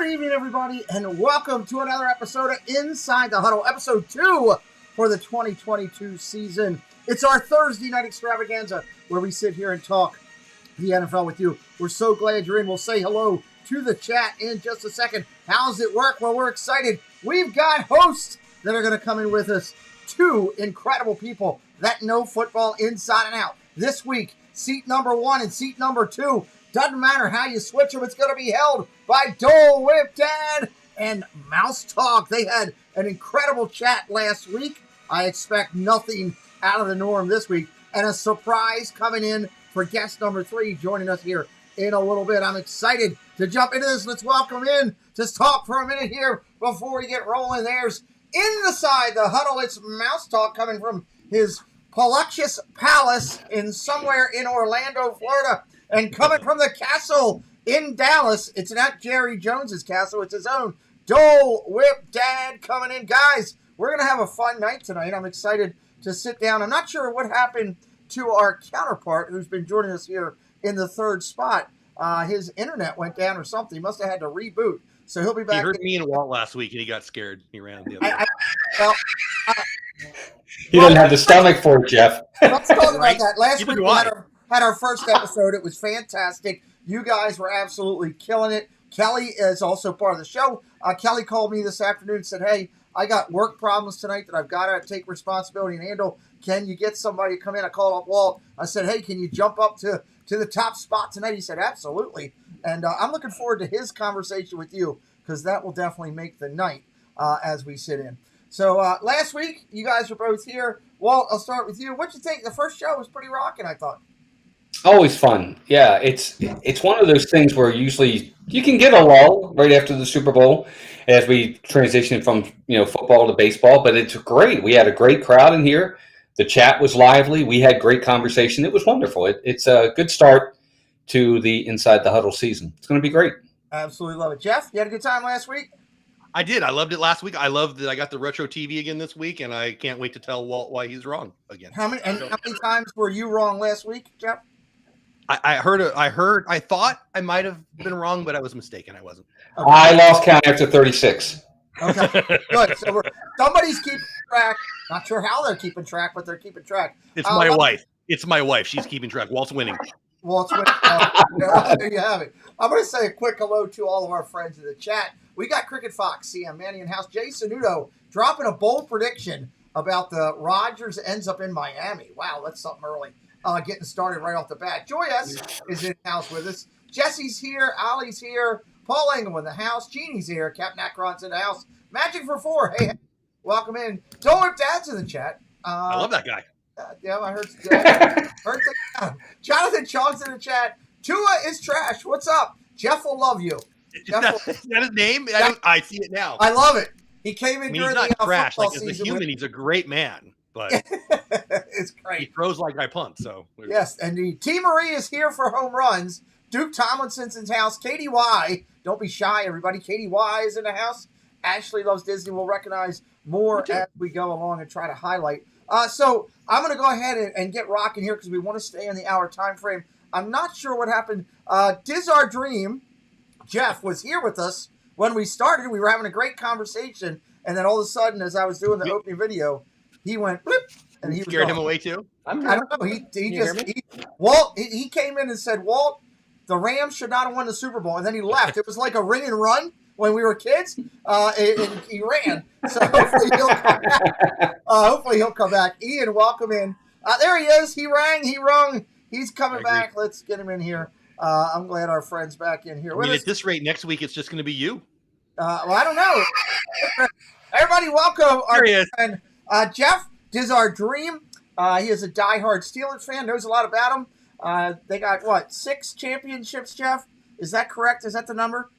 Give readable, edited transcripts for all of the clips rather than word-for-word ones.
evening, everybody, and welcome to another episode of Inside the Huddle, episode 2 for the 2022 season. It's our Thursday night extravaganza where we sit here and talk the NFL with you. We're so glad you're in. We'll say hello to the chat in just a second. How's it work? Well, we're excited. We've got hosts that are going to come in with us. Two incredible people that know football inside and out. This week, seat number 1 and seat number 2. Doesn't matter how you switch them, it's going to be held by Dole Whip Dad and Mouse Talk. They had an incredible chat last week. I expect nothing out of the norm this week. And a surprise coming in for guest number 3 joining us here in a little bit. I'm excited to jump into this. Let's welcome in. Just talk for a minute here before we get rolling. There's Inside the Huddle. It's Mouse Talk coming from his Paluxious Palace in somewhere in Orlando, Florida. And coming from the castle in Dallas, it's not Jerry Jones's castle, it's his own. Dole Whip Dad coming in. Guys, we're going to have a fun night tonight. I'm excited to sit down. I'm not sure what happened to our counterpart who's been joining us here in the third spot. His internet went down or something. He must have had to reboot. So he'll be back. He heard me and Walt last week and he got scared. He ran the other way. He doesn't have the stomach for it, Jeff. Let's talk about that. Last week we had our first episode. It was fantastic. You guys were absolutely killing it. Kelly is also part of the show. Kelly called me this afternoon and said, hey, I got work problems tonight that I've got to take responsibility and handle. Can you get somebody to come in? I called up Walt. I said, hey, can you jump up to the top spot tonight? He said, absolutely. And I'm looking forward to his conversation with you because that will definitely make the night as we sit in. So last week, you guys were both here. Walt, I'll start with you. What'd you think? The first show was pretty rocking, I thought. Always fun. Yeah, it's one of those things where usually you can get a lull right after the Super Bowl as we transition from football to baseball, but it's great. We had a great crowd in here. The chat was lively. We had great conversation. It was wonderful. It's a good start to the Inside the Huddle season. It's going to be great. Absolutely love it. Jeff, you had a good time last week? I did. I loved it last week. I loved that I got the retro TV again this week, and I can't wait to tell Walt why he's wrong again. How many times were you wrong last week, Jeff? I thought I might have been wrong, but I was mistaken. I wasn't. Okay. I lost count after 36. Okay, good. So somebody's keeping track. Not sure how they're keeping track, but they're keeping track. It's my wife. It's my wife. She's keeping track. Walt's winning. There you have it. I'm going to say a quick hello to all of our friends in the chat. We got Cricket Fox, CM Manny in house. Jay Sanudo dropping a bold prediction about the Rodgers ends up in Miami. Wow, that's something early. Getting started right off the bat. Joy S is in house with us. Jesse's here. Ollie's here. Paul Engel in the house. Jeannie's here. Captain Akron's in the house. Magic for 4. Hey, welcome in. Don't Whip Dad's in the chat. I love that guy. Yeah, I heard. Jonathan Chong's in the chat. Tua is trash. What's up? Jeff will love you. Is that his name? I see it now. I love it. He came in during he's not trash. Like as a season human, he's a great man. But it's great. He throws like I punt. So yes, and T. Marie is here for home runs. Duke Tomlinson's in house. Katie Y. Don't be shy, everybody. Katie Y. is in the house. Ashley loves Disney. We'll recognize more as we go along and try to highlight. So I'm going to go ahead and get rocking here because we want to stay in the hour time frame. I'm not sure what happened. Diz Our Dream, Jeff, was here with us when we started. We were having a great conversation, and then all of a sudden, as I was doing the opening video, he went blip, and he scared him away too. I don't know. He came in and said, Walt, the Rams should not have won the Super Bowl, and then he left. It was like a ring and run when we were kids, and he ran. So hopefully he'll come back. Ian, welcome in. There he is. He rung. He's coming back. Let's get him in here. I'm glad our friend's back in here. At this rate, next week it's just going to be you. Well, I don't know. Everybody, welcome our friend Jeff. Diz Our Dream. He is a diehard Steelers fan. Knows a lot about them. They got 6 championships, Jeff? Is that correct? Is that the number?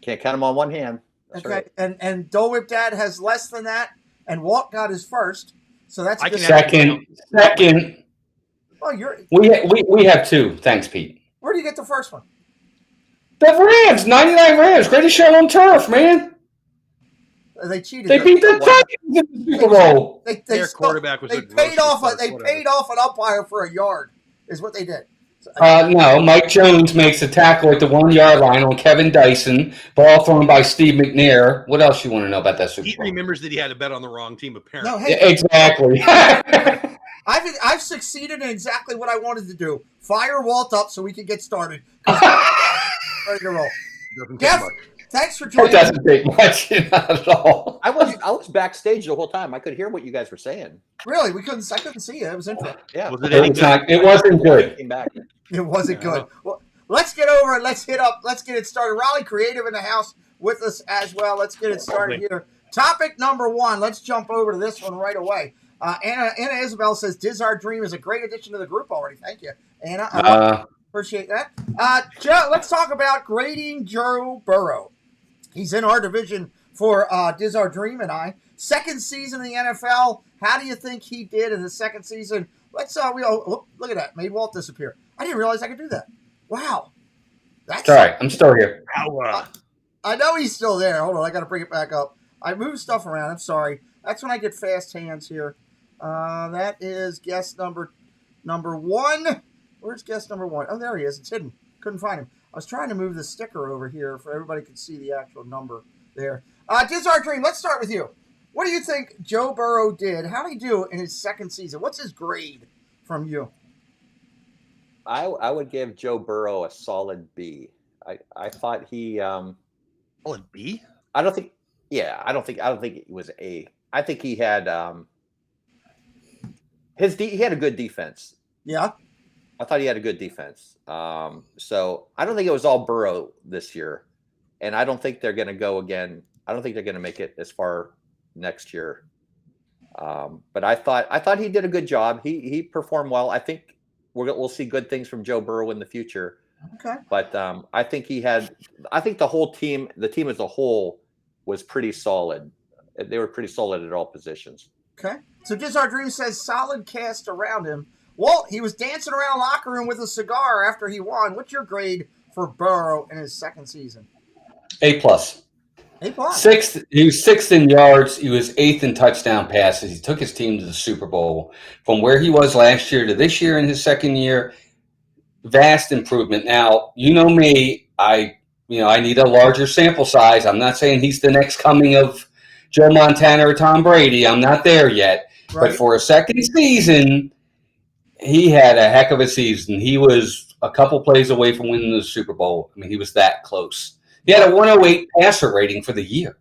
Can't count them on one hand. That's okay. Right. And Dole Whip Dad has less than that, and Walt got his first. So that's second. Well, we have 2. Thanks, Pete. Where do you get the first one? The Rams, 99 Rams, greatest show on turf, man. They cheated. They beat the Titans in the Super Bowl. Their quarterback was they paid off an umpire for a yard, is what they did. No, Mike Jones makes a tackle at the 1-yard line on Kevin Dyson. Ball thrown by Steve McNair. What else you want to know about that Super He Bowl? remembers that he had a bet on the wrong team, apparently. No, hey, Yeah, exactly. I've succeeded in exactly what I wanted to do. Fire Walt up so we can get started. Ready to roll. Doesn't take Jeff, much. thanks for It joining. doesn't take much, not at all. I was backstage the whole time. I could hear what you guys were saying. Really, I couldn't see you. It was interesting. Yeah. Was it any good? It wasn't good. Came back. It wasn't Yeah. good. Well, let's get over it. Let's get it started. Raleigh Creative in the house with us as well. Let's get it started here. Topic number 1. Let's jump over to this one right away. Anna Isabel says, Dizzard Dream is a great addition to the group already. Thank you, Anna. Appreciate that. Joe, let's talk about grading Joe Burrow. He's in our division for Dizzard Dream and I. Second season in the NFL. How do you think he did in his second season? Let's look at that. Made Walt disappear. I didn't realize I could do that. Wow. That's all right. I'm still here. I know he's still there. Hold on. I got to bring it back up. I moved stuff around. I'm sorry. That's when I get fast hands here. That is guest number 1. Where's guest number 1? Oh, there he is. It's hidden. Couldn't find him. I was trying to move the sticker over here for everybody could see the actual number there. Dizzard Dream, let's start with you. What do you think Joe Burrow did? How did he do in his second season? What's his grade from you? I would give Joe Burrow a solid B. I thought he Solid B? I don't think it was A. I think he had he had a good defense. Yeah. I thought he had a good defense. So I don't think it was all Burrow this year, and I don't think they're going to go again. I don't think they're going to make it as far next year. But I thought he did a good job. He performed well. I think we'll see good things from Joe Burrow in the future. Okay. But I think the whole team, the team as a whole, was pretty solid. They were pretty solid at all positions. Okay. So Dizzard Dream says solid cast around him. Walt, he was dancing around the locker room with a cigar after he won. What's your grade for Burrow in his second season? A+. A+. Sixth. He was 6th in yards. He was 8th in touchdown passes. He took his team to the Super Bowl. From where he was last year to this year in his second year, vast improvement. Now, you know me, I need a larger sample size. I'm not saying he's the next coming of Joe Montana or Tom Brady. I'm not there yet. Right. But for a second season, he had a heck of a season. He was a couple plays away from winning the Super Bowl. I mean, he was that close. He had a 108 passer rating for the year.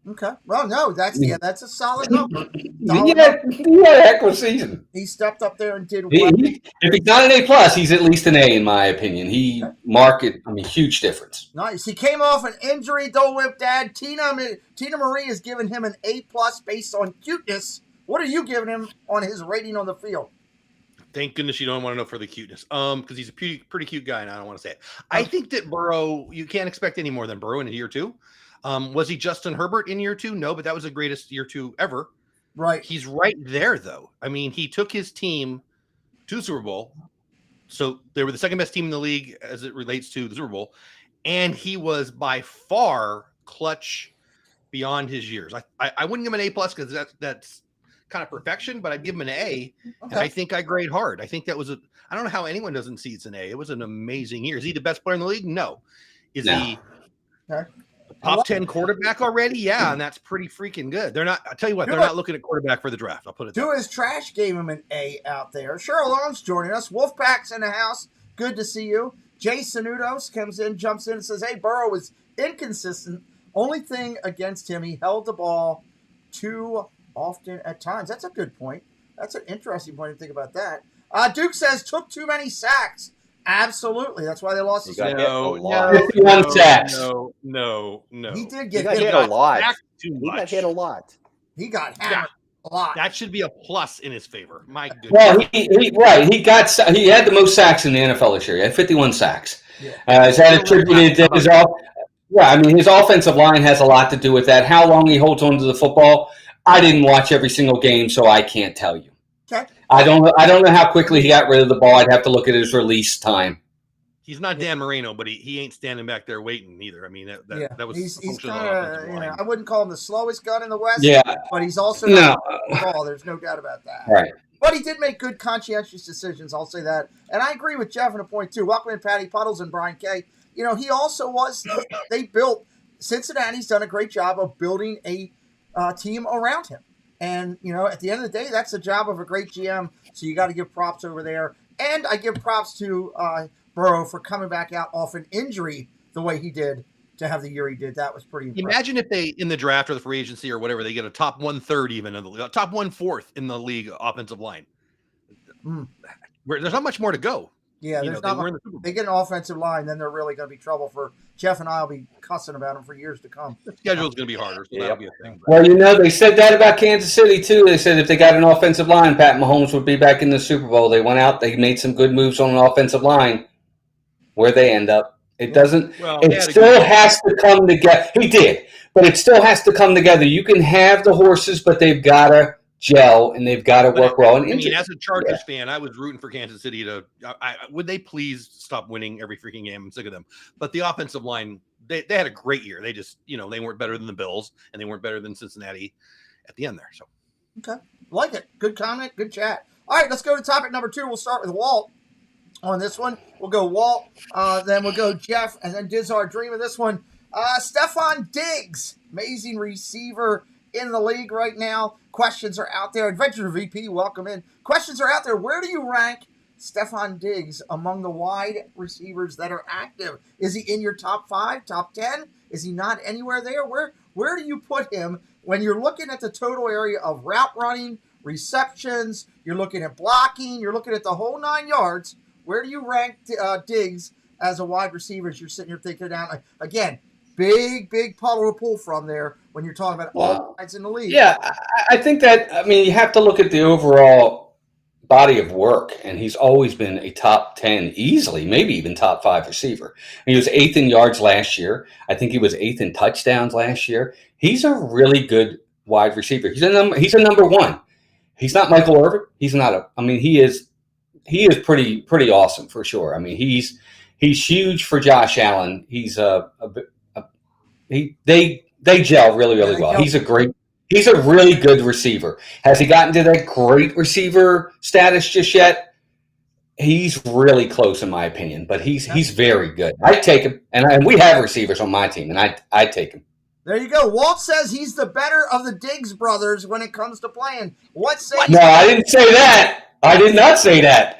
Okay. Well, no, that's a solid number. He had a heck of a season. He stepped up there and did well. If he's not an A+, he's at least an A in my opinion. He huge difference. Nice. He came off an injury, Dole Whip Dad. Tina Marie has given him an A+ based on cuteness. What are you giving him on his rating on the field? Thank goodness you don't want to know for the cuteness. Because he's a pretty cute guy, and I don't want to say it. I think that Burrow, you can't expect any more than Burrow in year 2. Was he Justin Herbert in year 2? No, but that was the greatest year 2 ever. Right. He's right there, though. I mean, he took his team to the Super Bowl. So they were the second best team in the league as it relates to the Super Bowl. And he was by far clutch beyond his years. I wouldn't give him an A+ because that's kind of perfection, but I'd give him an A. Okay. And I think I grade hard. I think that was I don't know how anyone doesn't see it's an A. It was an amazing year. Is he the best player in the league? No. Is he top 10 quarterback already? Yeah, and that's pretty freaking good. They're not. I tell you what, they're not looking at quarterback for the draft. I'll put it. Do his trash gave him an A out there. Cheryl Long's joining us. Wolfpack's in the house. Good to see you. Jay Sanudos jumps in and says, "Hey, Burrow was inconsistent. Only thing against him, he held the ball too often at times." That's a good point. That's an interesting point to think about that. Duke says took too many sacks. Absolutely. That's why they lost the Super Bowl. No. 51 sacks. No. He did get hit a lot. He got hit a lot. He got hammered a lot. That should be a plus in his favor. My goodness. Well, he had the most sacks in the NFL this year. He had 51 sacks. Yeah. Is that attributed to his his offensive line has a lot to do with that. How long he holds on to the football, I didn't watch every single game, so I can't tell you. Okay. I don't know how quickly he got rid of the ball. I'd have to look at his release time. He's not Dan Marino, but he ain't standing back there waiting either. I mean, that was he's kind of I wouldn't call him the slowest gun in the West. Yeah, but he's also no. ball. There's no doubt about that. Right. But he did make good, conscientious decisions, I'll say that. And I agree with Jeff on a point, too. Welcome in Patty Puddles and Brian Kay. He also they built, Cincinnati's done a great job of building a team around him. And, at the end of the day, that's the job of a great GM, so you got to give props over there. And I give props to Burrow for coming back out off an injury the way he did to have the year he did. That was pretty impressive. Imagine if they, in the draft or the free agency or whatever, they get a top 1/3 even in the top 1/4 in the league offensive line. Where there's not much more to go. Yeah, they get an offensive line, then they're really going to be trouble for Jeff and I will be cussing about them for years to come. The schedule's going to be harder, so that'll be a thing. Well, they said that about Kansas City, too. They said if they got an offensive line, Pat Mahomes would be back in the Super Bowl. They went out, they made some good moves on an offensive line. Where they end up, it doesn't. Well, it still has to come together. He did, but it still has to come together. You can have the horses, but they've got to gel and they've got to work well. And as a Chargers fan, I was rooting for Kansas City to. Would they please stop winning every freaking game? I'm sick of them. But the offensive line, they had a great year. They just, they weren't better than the Bills and they weren't better than Cincinnati at the end there. So, okay, like it. Good comment. Good chat. All right, let's go to topic number 2. We'll start with Walt. On this one, we'll go Walt, then we'll go Jeff, and then Diz Dream of this one. Stephon Diggs, amazing receiver in the league right now. Questions are out there. Adventure VP, welcome in. Questions are out there. Where do you rank Stephon Diggs among the wide receivers that are active? Is he in your top 5, top 10? Is he not anywhere there? Where do you put him when you're looking at the total area of route running, receptions, you're looking at blocking, you're looking at the whole 9 yards? Where do you rank Diggs as a wide receiver as you're sitting here thinking down? Again, big puddle to pull from there when you're talking about all guys in the league. Yeah, I think that, you have to look at the overall body of work, and he's always been a top 10, easily, maybe even top 5 receiver. He was 8th in yards last year. I think he was 8th in touchdowns last year. He's a really good wide receiver. He's a number 1. He's not Michael Irvin. He's not he is pretty awesome for sure. He's huge for Josh Allen. He's they gel really well. He's a really good receiver. Has he gotten to that great receiver status just yet? He's really close in my opinion, but he's very good. I take him, and we have receivers on my team, and I take him. There you go. Walt says he's the better of the Diggs brothers when it comes to playing. No, I didn't say that. I did not say that.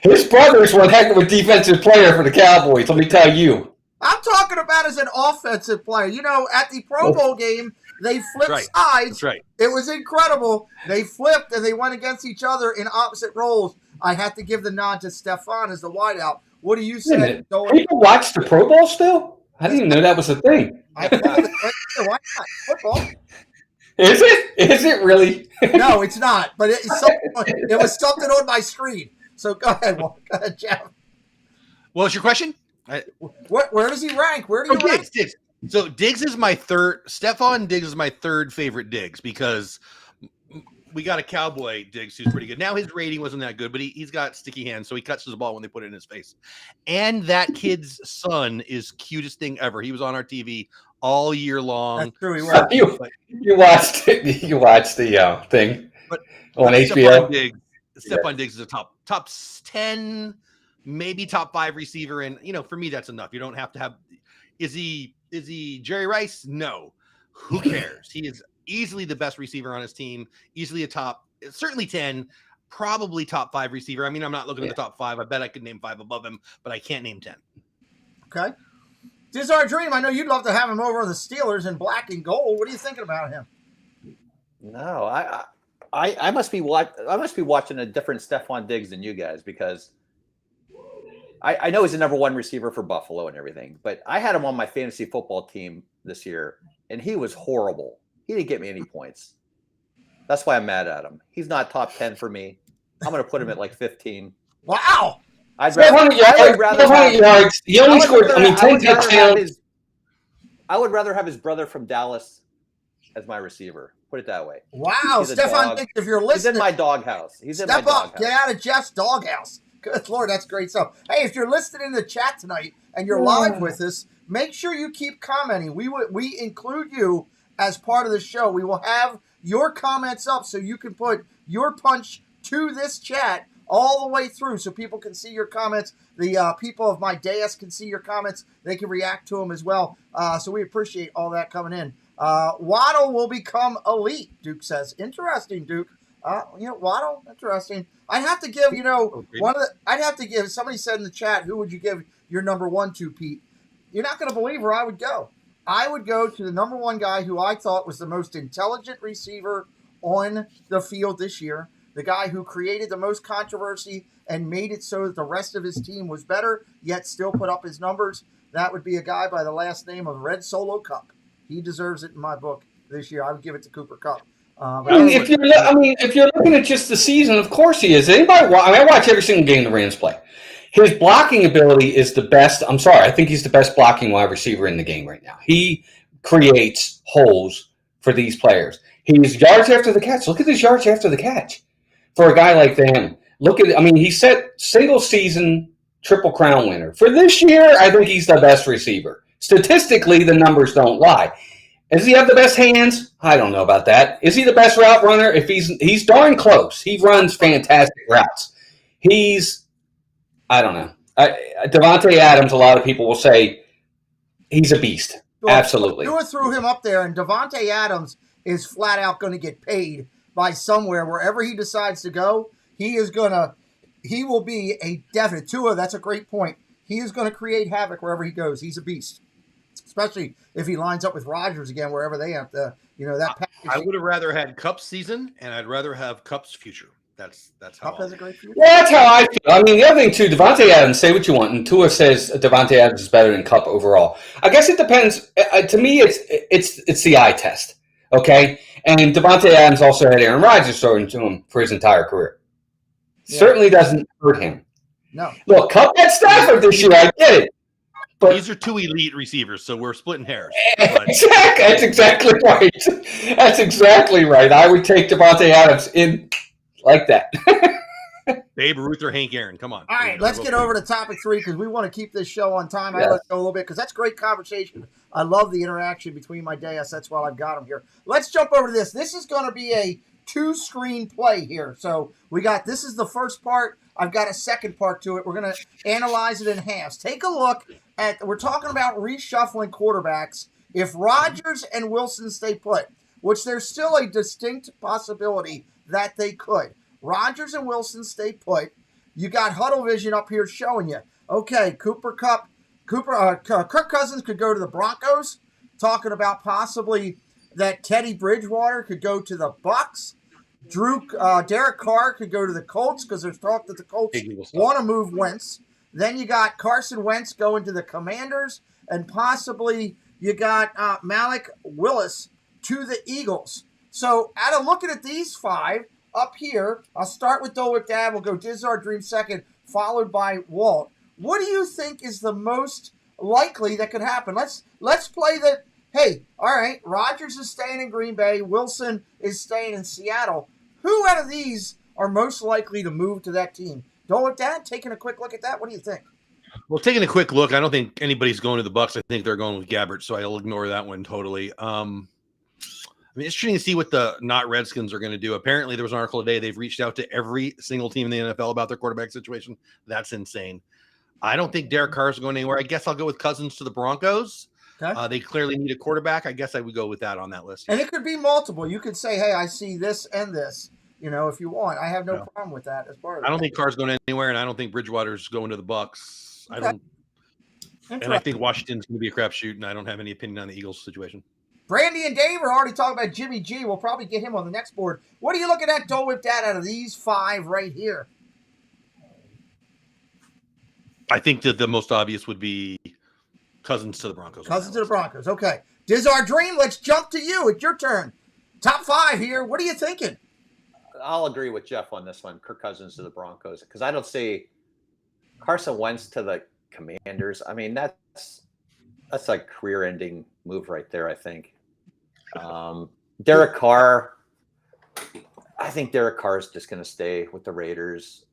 His brother's one heck of a defensive player for the Cowboys, let me tell you. I'm talking about as an offensive player. At the Pro Bowl game, they flipped sides. That's right. It was incredible. They flipped, and they went against each other in opposite roles. I have to give the nod to Stephon as the wideout. What do you say? People watch the Pro Bowl still? I didn't even know that was a thing. I know. Why not? Football. Is it? Is it really? No, it's not. But it was something on my screen. So go ahead, Jeff. What was your question? Where does he rank? Where do you rank? Diggs. So Diggs is my third. Stephon Diggs is my third favorite Diggs because we got a Cowboy Diggs who's pretty good. Now his rating wasn't that good, but he's got sticky hands, so he cuts the ball when they put it in his face. And that kid's son is cutest thing ever. He was on our TV all year long. That's true. He was. You watched it. You watched the thing on HBO. Stephon Diggs is a top 10, maybe top 5 receiver, and for me that's enough. You don't have to have. Is he Jerry Rice? No. Who cares? He is easily the best receiver on his team. Easily certainly 10, probably top 5 receiver. I'm not looking at the top 5. I bet I could name 5 above him, but I can't name 10. Okay. This is our dream. I know you'd love to have him over on the Steelers in black and gold. What are you thinking about him? No, I must be watching a different Stephon Diggs than you guys because I know he's the number 1 receiver for Buffalo and everything, but I had him on my fantasy football team this year, and he was horrible. He didn't get me any points. That's why I'm mad at him. He's not top 10 for me. I'm going to put him at like 15. Wow. I'd rather yards. He only scored 10 touchdowns. I would rather have his brother from Dallas as my receiver. Put it that way. Wow, Stephon Diggs, if you're listening. He's in my doghouse. Step up. Get out of Jeff's doghouse. Good Lord, that's great stuff. Hey, if you're listening in the chat tonight and you're live with us, make sure you keep commenting. We include you as part of the show. We will have your comments up so you can put your punch to this chat all the way through so people can see your comments. The people of my dais can see your comments. They can react to them as well. So we appreciate all that coming in. Waddle will become elite, Duke says. Interesting, Duke. Waddle, interesting. I'd have to give, somebody said in the chat, who would you give your number 1 to, Pete? You're not going to believe where I would go. I would go to the number 1 guy who I thought was the most intelligent receiver on the field this year, the guy who created the most controversy and made it so that the rest of his team was better, yet still put up his numbers. That would be a guy by the last name of Red Solo Cup. He deserves it in my book this year. I would give it to Cooper Kupp. If you're looking at just the season, of course he is. I watch every single game the Rams play. His blocking ability is the best. I'm sorry, I think he's the best blocking wide receiver in the game right now. He creates holes for these players. He's yards after the catch. Look at his yards after the catch for a guy like him. He set single season Triple Crown winner. For this year, I think he's the best receiver. Statistically, the numbers don't lie. Does he have the best hands? I don't know about that. Is he the best route runner? If he's darn close. He runs fantastic routes. I don't know. Davante Adams, a lot of people will say he's a beast. Well, absolutely. You threw him up there, and Davante Adams is flat out going to get paid by somewhere. Wherever he decides to go, he will be a definite. Tua, that's a great point. He is going to create havoc wherever he goes. He's a beast. Especially if he lines up with Rodgers again, wherever they have to, that package. I would have rather had Kupp's season, and I'd rather have Kupp's future. That's how. Kupp has a great future. Well, that's how I feel. The other thing too, Davante Adams. Say what you want, and Tua says Davante Adams is better than Kupp overall. I guess it depends. To me, it's the eye test. Okay, and Davante Adams also had Aaron Rodgers throwing to him for his entire career. Yeah. Certainly doesn't hurt him. No. Look, Kupp at Stafford this year. I get it. But these are 2 elite receivers, so we're splitting hairs. Exactly. That's exactly right. That's exactly right. I would take Davante Adams in like that. Babe Ruth or Hank Aaron. Come on. All right, let's get over to topic 3 because we want to keep this show on time. I let it go a little bit because that's great conversation. I love the interaction between my dais. That's why I've got them here. Let's jump over to this. This is going to be a 2-screen play here. So this is the first part. I've got a second part to it. We're going to analyze it in halves. Take a look we're talking about reshuffling quarterbacks. If Rodgers and Wilson stay put, which there's still a distinct possibility that they could. Rodgers and Wilson stay put. You got Huddle Vision up here showing you. Okay, Kirk Cousins could go to the Broncos. Talking about possibly that Teddy Bridgewater could go to the Bucks. Derek Carr could go to the Colts because there's talk that the Colts want to move Wentz. Then you got Carson Wentz going to the Commanders, and possibly you got Malik Willis to the Eagles. So, out of looking at these 5 up here, I'll start with Dole with Dad. We'll go Dizzard Dream second, followed by Walt. What do you think is the most likely that could happen? Let's play the. Hey, all right, Rodgers is staying in Green Bay. Wilson is staying in Seattle. Who out of these are most likely to move to that team? Dole with Dad, taking a quick look at that. What do you think? Well, taking a quick look, I don't think anybody's going to the Bucks. I think they're going with Gabbert, so I'll ignore that one totally. It's interesting to see what the not Redskins are going to do. Apparently, there was an article today. They've reached out to every single team in the NFL about their quarterback situation. That's insane. I don't think Derek Carr is going anywhere. I guess I'll go with Cousins to the Broncos. Okay. They clearly need a quarterback. I guess I would go with that on that list. And it could be multiple. You could say, hey, I see this and this. If you want, I have no problem with that as part of it. I don't think Carr's going anywhere, and I don't think Bridgewater's going to the Bucks. Okay. And I think Washington's going to be a crapshoot, and I don't have any opinion on the Eagles situation. Brandy and Dave are already talking about Jimmy G. We'll probably get him on the next board. What are you looking at, Dole Whip Dad, out of these 5 right here? I think that the most obvious would be Cousins to the Broncos. Cousins to the Broncos. Okay. Dizzard Dream, let's jump to you. It's your turn. Top 5 here. What are you thinking? I'll agree with Jeff on this one. Kirk Cousins to the Broncos, because I don't see Carson Wentz to the Commanders. That's a career-ending move right there, I think. Derek Carr, I think Derek Carr is just going to stay with the Raiders.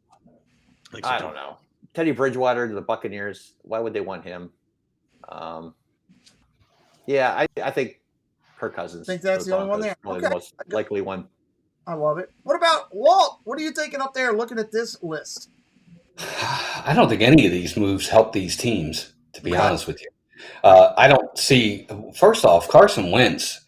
I don't know. Teddy Bridgewater to the Buccaneers, why would they want him? I think Kirk Cousins. I think that's the only one there. Probably the most likely one. I love it. What about Walt, what are you thinking up there looking at this list? I don't think any of these moves help these teams, to be honest with you. I don't see, first off, Carson Wentz.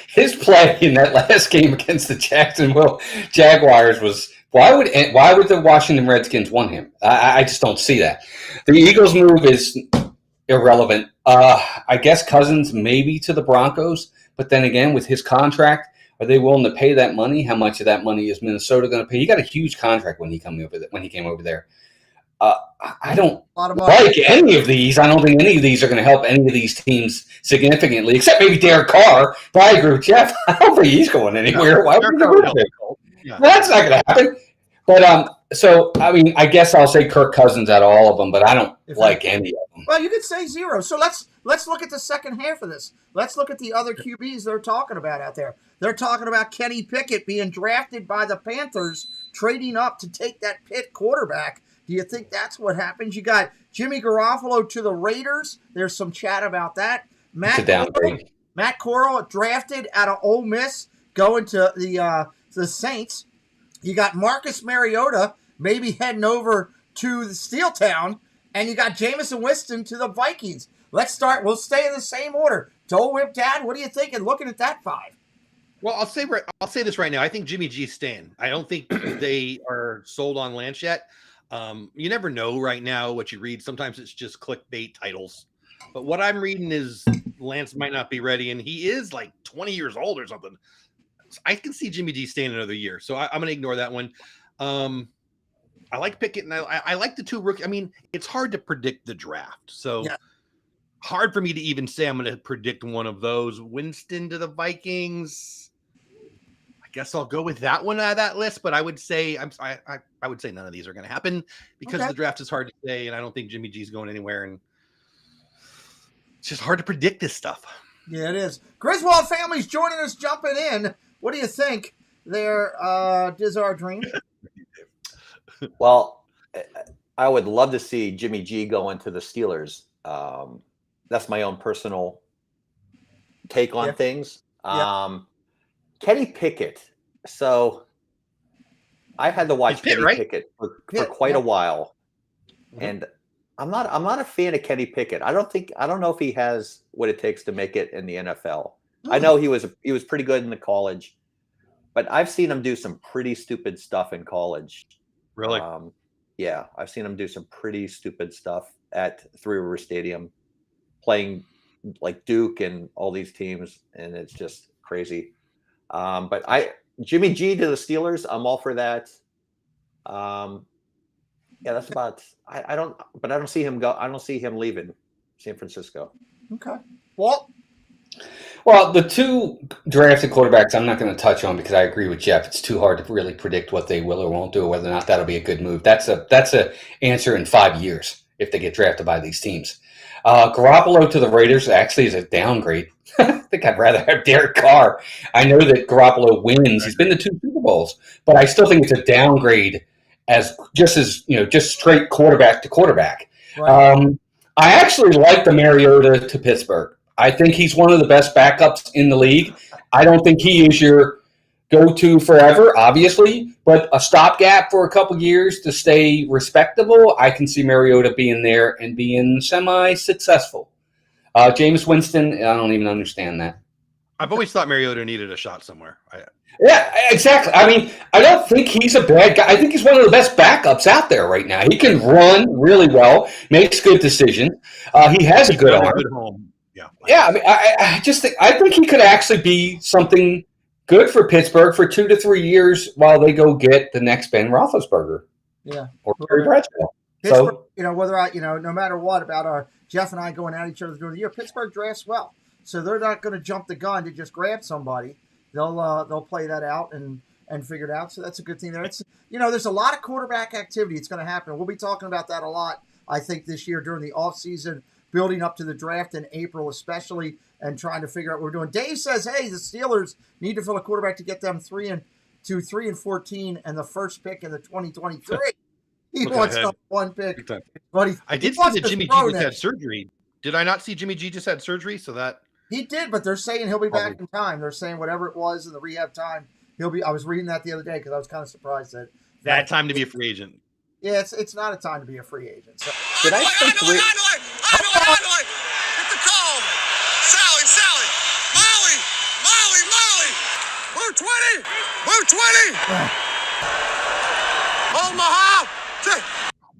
His play in that last game against the Jacksonville Jaguars was why would the Washington Redskins want him? I just don't see that. The Eagles' move is irrelevant. I guess Cousins maybe to the Broncos, but then again, with his contract, are they willing to pay that money? How much of that money is Minnesota going to pay? He got a huge contract when he came over there. I don't like any of these. I don't think any of these are going to help any of these teams significantly, except maybe Derek Carr. But I agree with Jeff. I don't think he's going anywhere. Why would That's not going to happen. But so I mean, I guess I'll say Kirk Cousins out of all of them, but I don't like any of them. Well, you could say zero. So let's look at the second half of this. Let's look at the other QBs they're talking about out there. They're talking about Kenny Pickett being drafted by the Panthers, trading up to take that Pitt quarterback. Do you think that's what happens? You got Jimmy Garoppolo to the Raiders. There's some chat about that. Matt Corral drafted out of Ole Miss, going to the Saints. You got Marcus Mariota maybe heading over to the Steel Town, and you got Jameis Winston to the Vikings. Let's start. We'll stay in the same order. Dole Whip Dad, what are you thinking? Looking at that five. Well, I'll say this right now. I think Jimmy G's staying. I don't think they are sold on Lance yet. You never know right now what you read. Sometimes it's just clickbait titles. But what I'm reading is Lance might not be ready, and he is like 20 years old or something. So I can see Jimmy G staying another year. So I'm going to ignore that one. I like Pickett, and I like the two rookies. I mean, it's hard to predict the draft. So hard for me to even say I'm going to predict one of those. Winston to the Vikings. I guess I'll go with that one out of that list, but I would say I would say none of these are going to happen because the draft is hard to say, and I don't think Jimmy G's going anywhere, and it's just hard to predict this stuff. Yeah, it is. Griswold family's joining us, jumping in. What do you think there, is our dream? Well, I would love to see Jimmy G go into the Steelers. That's my own personal take on things. Kenny Pickett. So I had to watch Kenny Pickett for quite a while, and I'm not a fan of Kenny Pickett. I don't know if he has what it takes to make it in the NFL. I know he was pretty good in the college, but I've seen him do some pretty stupid stuff in college. Really? Yeah, I've seen him do some pretty stupid stuff at Three River Stadium, playing like Duke and all these teams, and it's just crazy. But Jimmy G to the Steelers, I'm all for that. That's about. I don't see him go. I don't see him leaving San Francisco. Okay. Well, the two drafted quarterbacks I'm not going to touch on because I agree with Jeff. It's too hard to really predict what they will or won't do, or whether or not that'll be a good move. That's a answer in 5 years if they get drafted by these teams. Garoppolo to the Raiders actually is a downgrade. I think I'd rather have Derek Carr. I know that Garoppolo wins. He's been to 2 Super Bowls, but I still think it's a downgrade as straight quarterback to quarterback. Right. I actually like the Mariota to Pittsburgh. I think he's one of the best backups in the league. I don't think he is your go-to forever, obviously, but a stopgap for a couple years to stay respectable, I can see Mariota being there and being semi-successful. Jameis Winston, I don't even understand that. I've always thought Mariota needed a shot somewhere. Yeah, exactly. I mean, I don't think he's a bad guy. I think he's one of the best backups out there right now. He can run really well, makes good decisions. He has a good arm. Yeah. I mean, I think he could actually be something good for Pittsburgh for 2 to 3 years while they go get the next Ben Roethlisberger. Yeah. Or Terry Bradshaw. Pittsburgh, no matter what about Jeff and I going at each other during the year, Pittsburgh drafts well. So they're not going to jump the gun to just grab somebody. They'll play that out and figure it out. So that's a good thing there. It's there's a lot of quarterback activity. It's going to happen. We'll be talking about that a lot, I think, this year during the offseason, building up to the draft in April especially, and trying to figure out what we're doing. Dave says, hey, the Steelers need to fill a quarterback to get them 3 and 14 and the first pick in the 2023. He wants the 1 pick. But I did see that Jimmy G just had surgery. Did I not see Jimmy G just had surgery? So that he did, but they're saying he'll be back in time. They're saying whatever it was in the rehab time, he'll be. I was reading that the other day because I was kind of surprised that time to be a free agent. Yeah, it's not a time to be a free agent. So. Did I say three? Hanoi! Get the call! Sally! Molly! Blue 20! Blue 20! Omaha!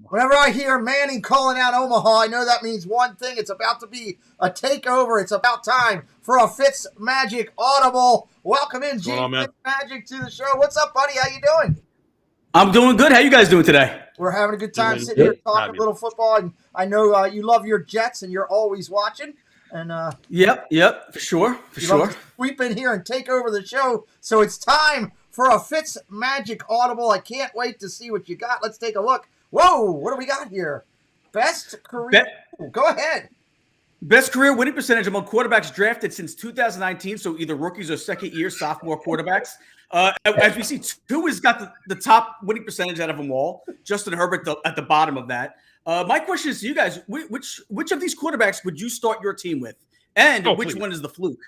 Whenever I hear Manning calling out Omaha, I know that means one thing. It's about to be a takeover. It's about time for a Fitzmagic audible. Welcome in, Gene Fitzmagic, to the show. What's up, buddy? How you doing? I'm doing good. How you guys doing today? We're having a good time sitting here talking a little football. And I know you love your Jets, and you're always watching. And Yep, for sure. Sweep in here and take over the show. So it's time for a Fitzmagic audible. I can't wait to see what you got. Let's take a look. Whoa, what do we got here? Best career. Go ahead. Best career winning percentage among quarterbacks drafted since 2019. So either rookies or second-year sophomore quarterbacks. As we see, Tua has got the top winning percentage out of them all. Justin Herbert at the bottom of that. My question is to you guys: which of these quarterbacks would you start your team with, and which one is the fluke?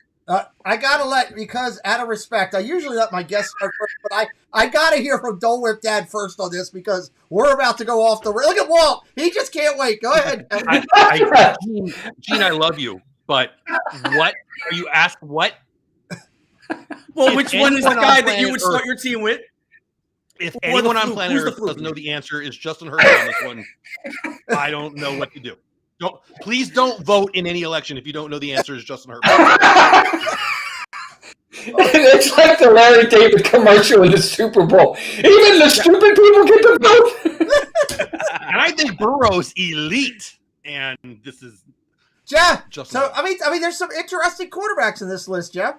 I gotta because out of respect, I usually let my guests start first, but I gotta hear from Dole Whip Dad first on this because we're about to go off the. Look at Walt; he just can't wait. Go ahead, Gene. I love you, but what are you asked? What? Well, which one is the guy that you would start your team with? If anyone on planet Earth doesn't know the answer, is Justin Herbert on this one. I don't know what to do. Please don't vote in any election if you don't know the answer is Justin Herbert. It's like the Larry David commercial in the Super Bowl. Even the stupid people get to vote. And I think Burrow's elite, and this is Jeff. Justin So Herbert. I mean, there's some interesting quarterbacks in this list, Jeff.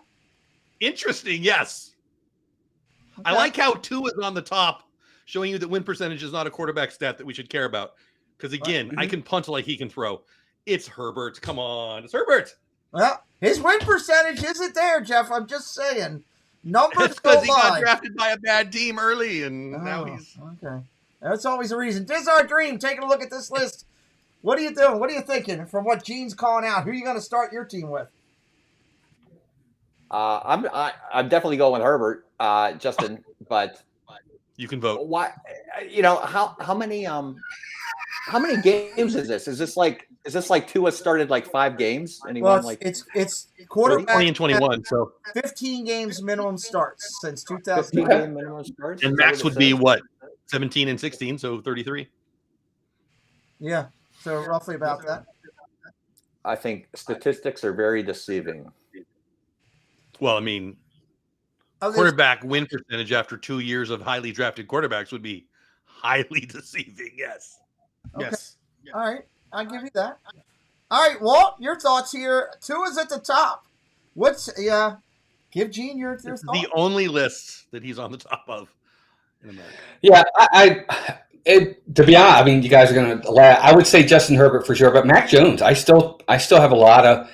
Interesting, yes. Okay. I like how 2 is on the top, showing you that win percentage is not a quarterback stat that we should care about. Because, again, I can punt like he can throw. It's Herbert. Come on. It's Herbert. Well, his win percentage isn't there, Jeff. I'm just saying. Numbers because he got drafted by a bad team early, and now he's... Okay. That's always a reason. This is our dream. Taking a look at this list. What are you doing? What are you thinking from what Gene's calling out? Who are you going to start your team with? I'm definitely going Herbert, Justin. But you can vote. Why? You know how many games is this? Is this like Tua started like 5 games? And he won like it's quarterback 20 and 21. So 15 games minimum starts since 2000. 15 game minimum starts. And max would be what? 17 and 16, so 33. Yeah, so roughly about that. I think statistics are very deceiving. Well, I mean, quarterback win percentage after 2 years of highly drafted quarterbacks would be highly deceiving. Yes. Okay. Yes. All right. I'll give you that. All right, Walt, your thoughts here. 2 is at the top. Give Gene your thoughts. The only list that he's on the top of in America. Yeah, to be honest, I mean, you guys are going to laugh. I would say Justin Herbert for sure, but Mac Jones, I still have a lot of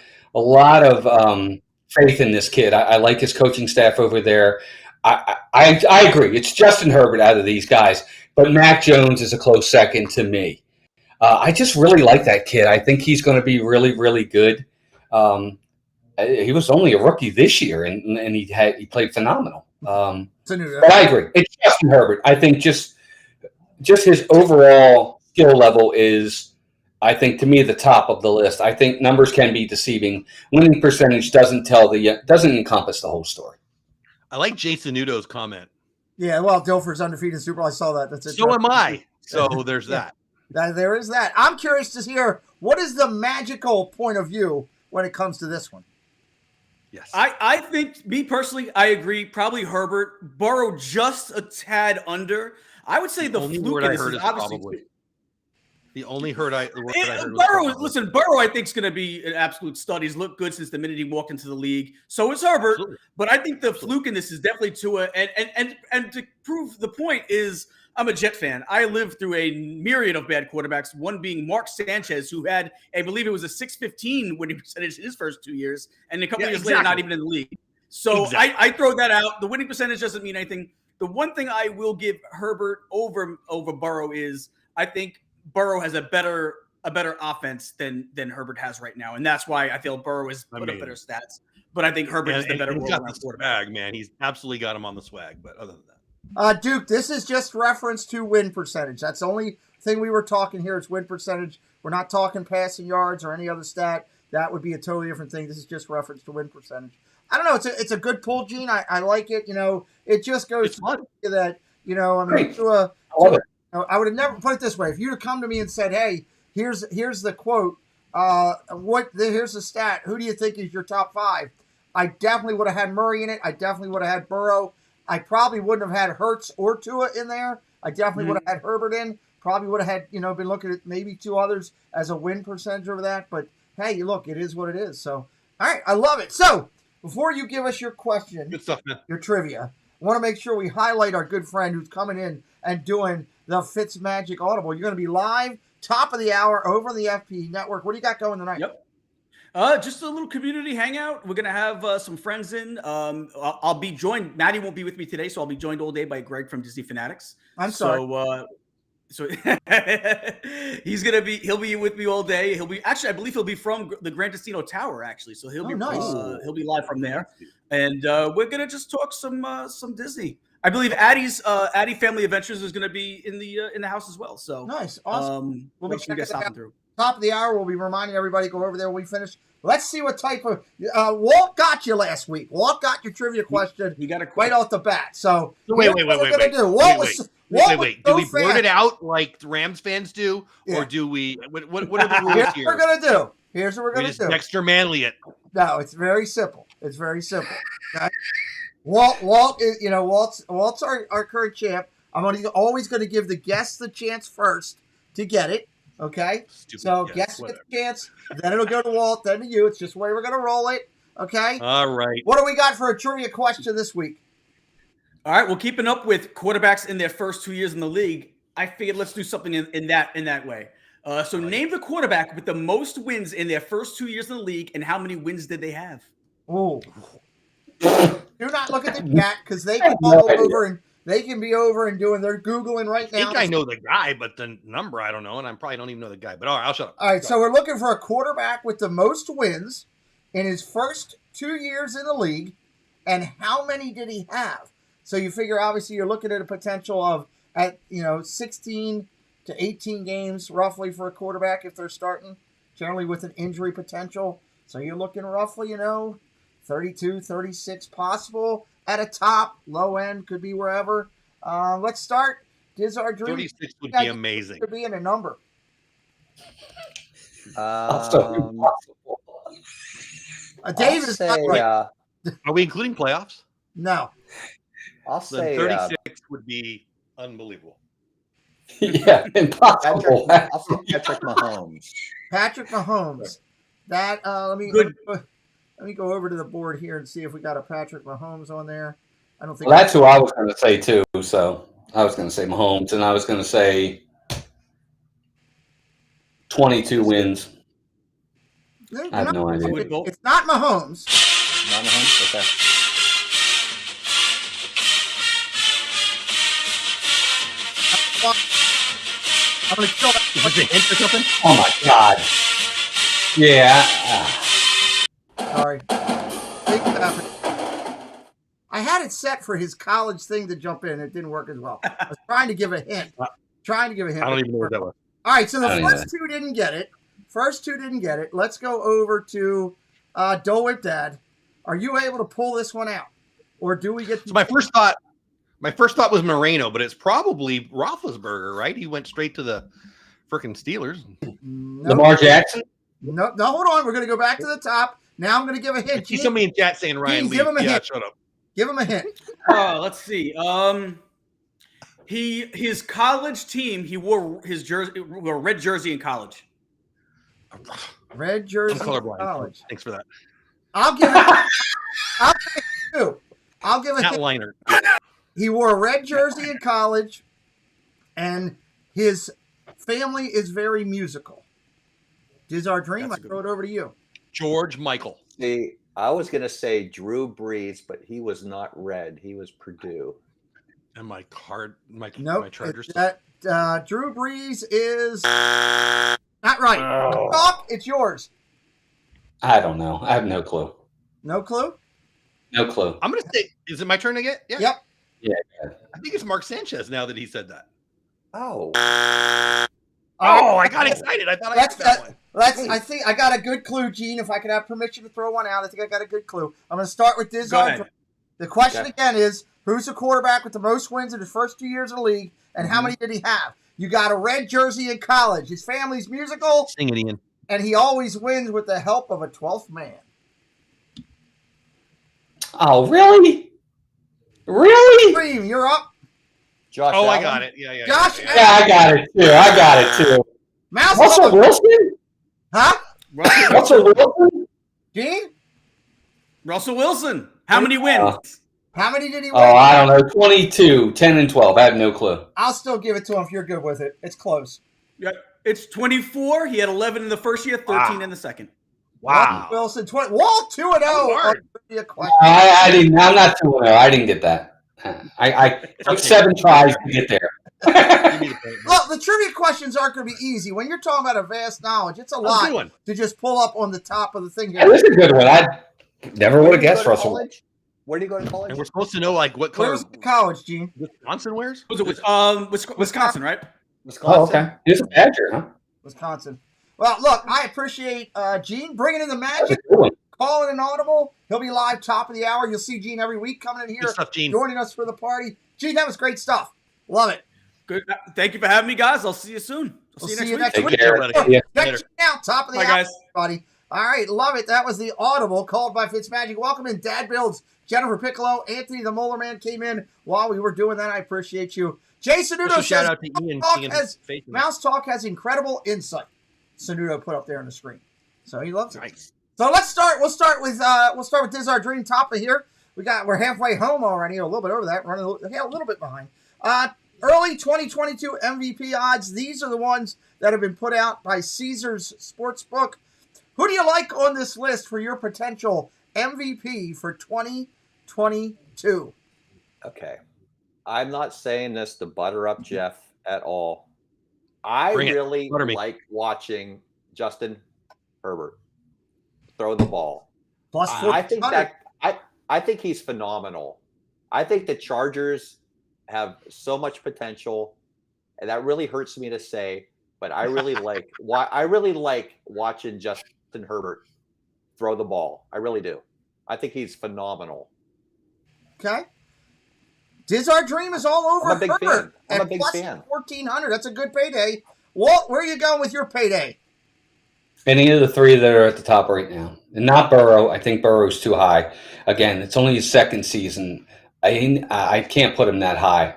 faith in this kid. I like his coaching staff over there. I agree. It's Justin Herbert out of these guys, but Mac Jones is a close second to me. I just really like that kid. I think he's going to be really, really good. He was only a rookie this year, and he played phenomenal. But I agree. It's Justin Herbert. I think just his overall skill level is, I think, to me, the top of the list. I think numbers can be deceiving. Winning percentage doesn't encompass the whole story. I like Jason Udo's comment. Yeah, well, Dilfer's undefeated Super Bowl. I saw that. That's it. So am I. So there's that. There is that. I'm curious to hear, what is the magical point of view when it comes to this one? Yes. I think, me personally, I agree. Probably Herbert. Burrow just a tad under. I would say the fluke in this is obviously probably. The only word I heard Burrow, I think, is going to be an absolute stud. He's looked good since the minute he walked into the league. So is Herbert. Absolutely. But I think the fluke in this is definitely Tua. And to prove the point is, I'm a Jet fan. I lived through a myriad of bad quarterbacks, one being Mark Sanchez, who had, I believe it was a 615 winning percentage in his first 2 years, and a couple years later, not even in the league. So I throw that out. The winning percentage doesn't mean anything. The one thing I will give Herbert over Burrow is, I think Burrow has a better a better offense than Herbert has right now, and that's why I feel Burrow has put up better stats. But I think Herbert is the better all-around quarterback. Swag, man. He's absolutely got him on the swag. But other than that, Duke, this is just reference to win percentage. That's the only thing we were talking here is win percentage. We're not talking passing yards or any other stat. That would be a totally different thing. This is just reference to win percentage. I don't know. It's a good pull, Gene. I like it. It just goes to that. I mean, I would have never put it this way. If you'd have come to me and said, "Hey, here's the quote. Here's the stat. Who do you think is your top 5?" I definitely would have had Murray in it. I definitely would have had Burrow. I probably wouldn't have had Hurts or Tua in there. I definitely would have had Herbert in. Probably would have had, been looking at maybe 2 others as a win percentage over that. But hey, look, it is what it is. So, all right, I love it. So, before you give us your question, good stuff, man. Your trivia, I want to make sure we highlight our good friend who's coming in and doing the Fitzmagic Audible. You're going to be live, top of the hour, over the FP Network. What do you got going tonight? Yep. Just a little community hangout. We're going to have some friends in. I'll be joined. Maddie won't be with me today, so I'll be joined all day by Greg from Disney Fanatics. I'm sorry. So he'll be with me all day. I believe he'll be from the Gran Destino Tower, actually. So he'll be live from there. And we're going to just talk some Disney. I believe Addie Family Adventures is going to be in the house as well. So nice. Awesome. We'll be checking that through. Top of the hour, we'll be reminding everybody, go over there when we finish. Let's see what type of Walt got you last week. Walt got your trivia question right off the bat. So wait. Do we blurt it out like Rams fans do, or do we? What are the rules here? Here's what we're gonna do. Dexter Manley it. No, it's very simple. Okay? Walt is, Walt's our current champ. I'm always going to give the guests the chance first to get it. Okay, guests get the chance, then it'll go to Walt, then to you. It's just the way we're going to roll it. Okay. All right. What do we got for a trivia question this week? All right. Well, keeping up with quarterbacks in their first 2 years in the league, I figured let's do something in that way. So name the quarterback with the most wins in their first 2 years in the league, and how many wins did they have? Oh. Do not look at the chat because they can go over and. They can be over and doing their Googling right now. I think I know the guy, but the number I don't know, and I probably don't even know the guy. But all right, I'll shut up. All right, so we're looking for a quarterback with the most wins in his first 2 years in the league, and how many did he have? So you figure, obviously, you're looking at a potential of 16 to 18 games roughly for a quarterback if they're starting, generally with an injury potential. So you're looking roughly, 32, 36 possible. At a top, low end, could be wherever. Let's start. Diz our dream. 36 would be amazing. Could be in a number. Dave is not right. Are we including playoffs? No. I'll say 36 would be unbelievable. Yeah, impossible. I'll say Patrick Mahomes. Patrick Mahomes. That Let me go over to the board here and see if we got a Patrick Mahomes on there. I don't think. Well, that's who I was going to say too. So I was going to say Mahomes, and I was going to say 22 wins. I have no idea. It's not Mahomes. Not Mahomes. Okay. I'm going to kill that. Is it a hint or something? Oh my God. Yeah. Sorry. I had it set for his college thing to jump in. It didn't work as well. I was trying to give a hint. I don't even know what that was. All right, so the first two didn't get it. Let's go over to Dole Whip Dad. Are you able to pull this one out? Or do we get my first thought was Moreno, but it's probably Roethlisberger, right? He went straight to the freaking Steelers. No. Lamar Jackson? No, hold on. We're going to go back to the top. Now I'm going to give a hint. I see somebody in chat saying Ryan Leaf. Give him a hint. Shut up. Give him a hint. Let's see. His college team, he wore a red jersey in college. Red jersey I'm colorblind. in college. Thanks for that. I'll give a hint. Liner. He wore a red jersey in college, and his family is very musical. Diz our dream. I throw it over to you. George Michael. See, I was going to say Drew Brees, but he was not red. He was Purdue. And my Chargers. Drew Brees is not Not right. Talk, it's yours. I don't know. I have no clue. No clue? No clue. I'm going to say, is it my turn to get? Yeah. Yep. Yeah. I think it's Mark Sanchez now that he said that. Oh. Oh, I got excited. I thought I got that one. I think I got a good clue, Gene. If I could have permission to throw one out, I think I got a good clue. I'm going to start with this. Go ahead. The question again is, who's the quarterback with the most wins in his first 2 years in the league, and how many did he have? You got a red jersey in college. His family's musical. Sing it, Ian. And he always wins with the help of a 12th man. Oh, really? Really? Dream, you're up. Josh Oh, I Allen? got it. Yeah. Josh Yeah, I got it too. Mouse Russell Wilson? Huh? Russell Wilson? Gene? Russell Wilson. How many wins? How many did he win? Oh, I don't know. 22, 10, and 12. I have no clue. I'll still give it to him if you're good with it. It's close. Yeah, it's 24. He had 11 in the first year, 13 in the second. Wow. Wilson, Walt 2-0 on trivia question. I didn't. I'm not 2-0. I didn't get that. I took 7 tries to get there. Look, the trivia questions aren't going to be easy. When you're talking about a vast knowledge, it's a lot to just pull up on the top of the thing here. That is a good one. I never would have guessed Russell. Where do you go to college? And we're supposed to know like what color Where's college, Gene? Wisconsin wears? Was it Wisconsin, right? Wisconsin. Oh, okay. He's a Badger, huh? Wisconsin. Well, look, I appreciate Gene bringing in the That's magic, a good one. calling an audible. He'll be live top of the hour. You'll see Gene every week coming in here, Good stuff, Gene. joining us for the party. Gene, that was great stuff. Love it. Good. Thank you for having me, guys. I'll see you soon. We'll See see you you next next week. Take care. Yeah. Check Later. Gene out, top of the Bye, hour, guys. buddy. All right, love it. That was the audible called by Fitzmagic. Welcome in, Dad Builds, Jennifer Piccolo, Anthony the Molar Man came in while we were doing that. I appreciate you. Jay Sanudo Shout says out to Ian. Mouse Talk has incredible insight. Sanudo put up there on the screen, so he loves it. Nice. So let's start. We'll start with This Is Our Dream topic here. We're halfway home already, a little bit over that, running a little bit behind. Early 2022 MVP odds. These are the ones that have been put out by Caesars Sportsbook. Who do you like on this list for your potential MVP for 2022? Okay. I'm not saying this to butter up Jeff at all. I Bring it. really Butter me. like watching Justin Herbert throw the ball. Plus I think 400. I think he's phenomenal. I think the Chargers have so much potential, and that really hurts me to say, but I really like watching Justin Herbert throw the ball. I really do. I think he's phenomenal. Okay. Diz Our Dream is all over I'm a big Herbert. fan. I'm a And big plus fan. 1,400. That's a good payday. Walt, where are you going with your payday? Any of the 3 that are at the top right now. And not Burrow. I think Burrow's too high. Again, it's only his second season. I can't put him that high.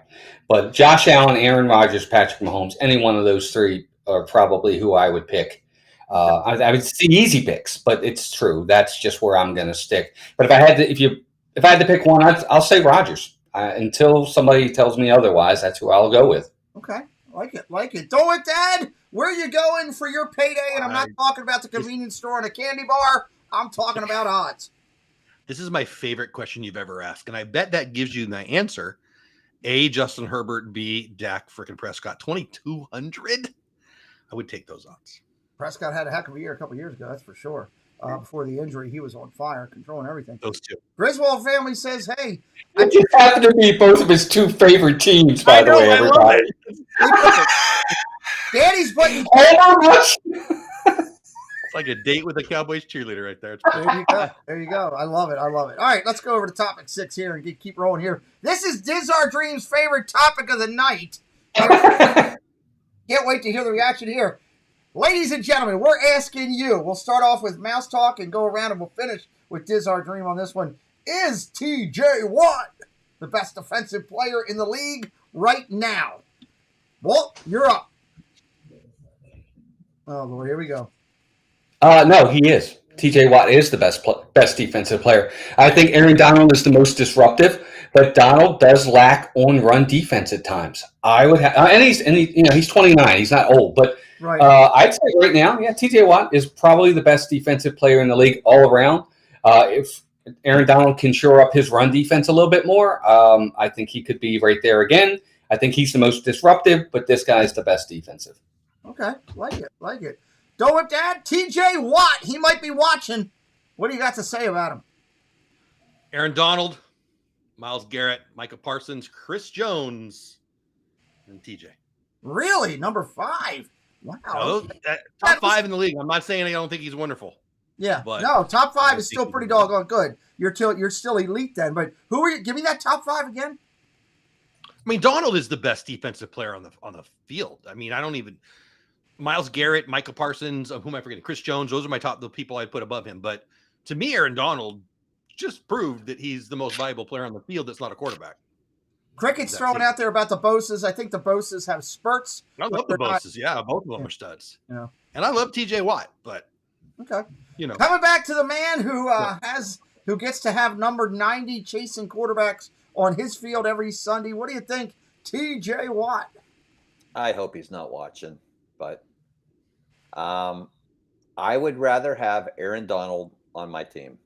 But Josh Allen, Aaron Rodgers, Patrick Mahomes, any one of those 3 are probably who I would pick. I would see easy picks, but it's true. That's just where I'm going to stick. But if I had to pick one, I'll say Rodgers. Until somebody tells me otherwise, that's who I'll go with. Okay. Like it. Do it, Dad. Where are you going for your payday? And I'm not talking about the convenience store and a candy bar. I'm talking about odds. This is my favorite question you've ever asked, and I bet that gives you the answer. A, Justin Herbert. B, Dak frickin' Prescott. 2,200. I would take those odds. Prescott had a heck of a year a couple years ago, that's for sure. Before the injury, he was on fire, controlling everything. Those 2. Griswold family says, hey. It just happened to be both of his 2 favorite teams, by the way, everybody. Daddy's putting. It's like a date with a Cowboys cheerleader right there. There you go. I love it. All right, let's go over to topic 6 here and keep rolling here. This is Diz Our Dream's favorite topic of the night. Can't wait to hear the reaction here. Ladies and gentlemen, we're asking you. We'll start off with Mouse Talk and go around and we'll finish with Diz Our Dream on this one. Is TJ Watt the best defensive player in the league right now? Walt, you're up. Oh, Lord, here we go. No, he is. TJ Watt is the best defensive player. I think Aaron Donald is the most disruptive, but Donald does lack on-run defense at times. I would have, and he's 29. He's not old, but Right. I'd say right now, yeah, TJ Watt is probably the best defensive player in the league all around. If Aaron Donald can shore up his run defense a little bit more, I think he could be right there again. I think he's the most disruptive, but this guy's the best defensive. Okay, like it. Go with that. TJ Watt. He might be watching. What do you got to say about him? Aaron Donald, Myles Garrett, Micah Parsons, Chris Jones, and TJ. Really? Number 5. Wow. No, top 5 in the league. I'm not saying I don't think he's wonderful. Yeah. But no, top 5 is think still he's pretty wonderful. doggone good. You're still elite then. But who are you? Give me that top 5 again. I mean, Donald is the best defensive player on the field. I mean, I don't even Myles Garrett, Micah Parsons, who am I forgetting? Chris Jones. Those are the people I'd put above him. But to me, Aaron Donald just proved that he's the most valuable player on the field that's not a quarterback. Cricket's throwing out there about the Boses. I think the Boses have spurts. I love the Boses. Yeah, both of them are studs. Yeah. And I love TJ Watt, but Okay. you know, Coming back to the man who gets to have number 90 chasing quarterbacks on his field every Sunday. What do you think, TJ Watt? I hope he's not watching, but I would rather have Aaron Donald on my team.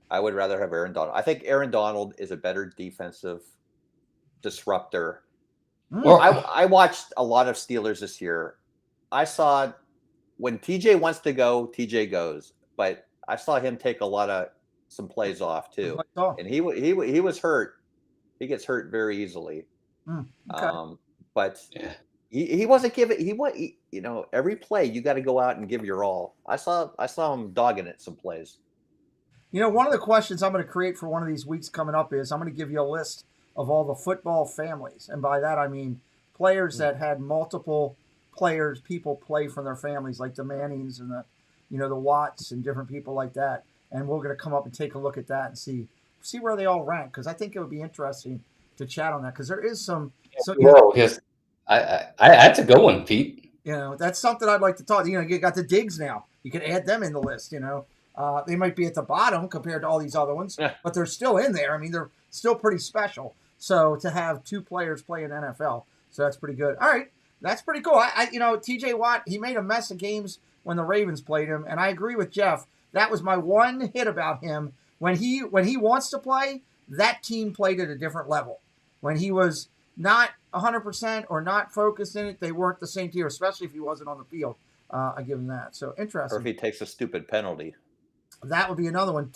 I would rather have Aaron Donald. I think Aaron Donald is a better defensive disruptor. Well, I watched a lot of Steelers this year. I saw when TJ wants to go, TJ goes. But I saw him take some plays off too, and he was hurt. He gets hurt very easily. Okay. But he wasn't giving. Every play you got to go out and give your all. I saw him dogging it some plays. One of the questions I'm going to create for one of these weeks coming up is I'm going to give you a list of all the football families. And by that, I mean players that had multiple people play from their families, like the Mannings and the Watts and different people like that. And we're going to come up and take a look at that and see where they all rank. Because I think it would be interesting to chat on that. Because there is some. Yes. That's a good one, Pete. That's something I'd like to talk. You got the Diggs now. You can add them in the list, They might be at the bottom compared to all these other ones, but they're still in there. I mean, they're still pretty special. So to have 2 players play in NFL, so that's pretty good. All right, that's pretty cool. TJ Watt, he made a mess of games when the Ravens played him, and I agree with Jeff. That was my one hit about him. When he wants to play, that team played at a different level. When he was not 100% or not focused in it, they weren't the same team, especially if he wasn't on the field. I give him that. So interesting. Or if he takes a stupid penalty. That would be another one.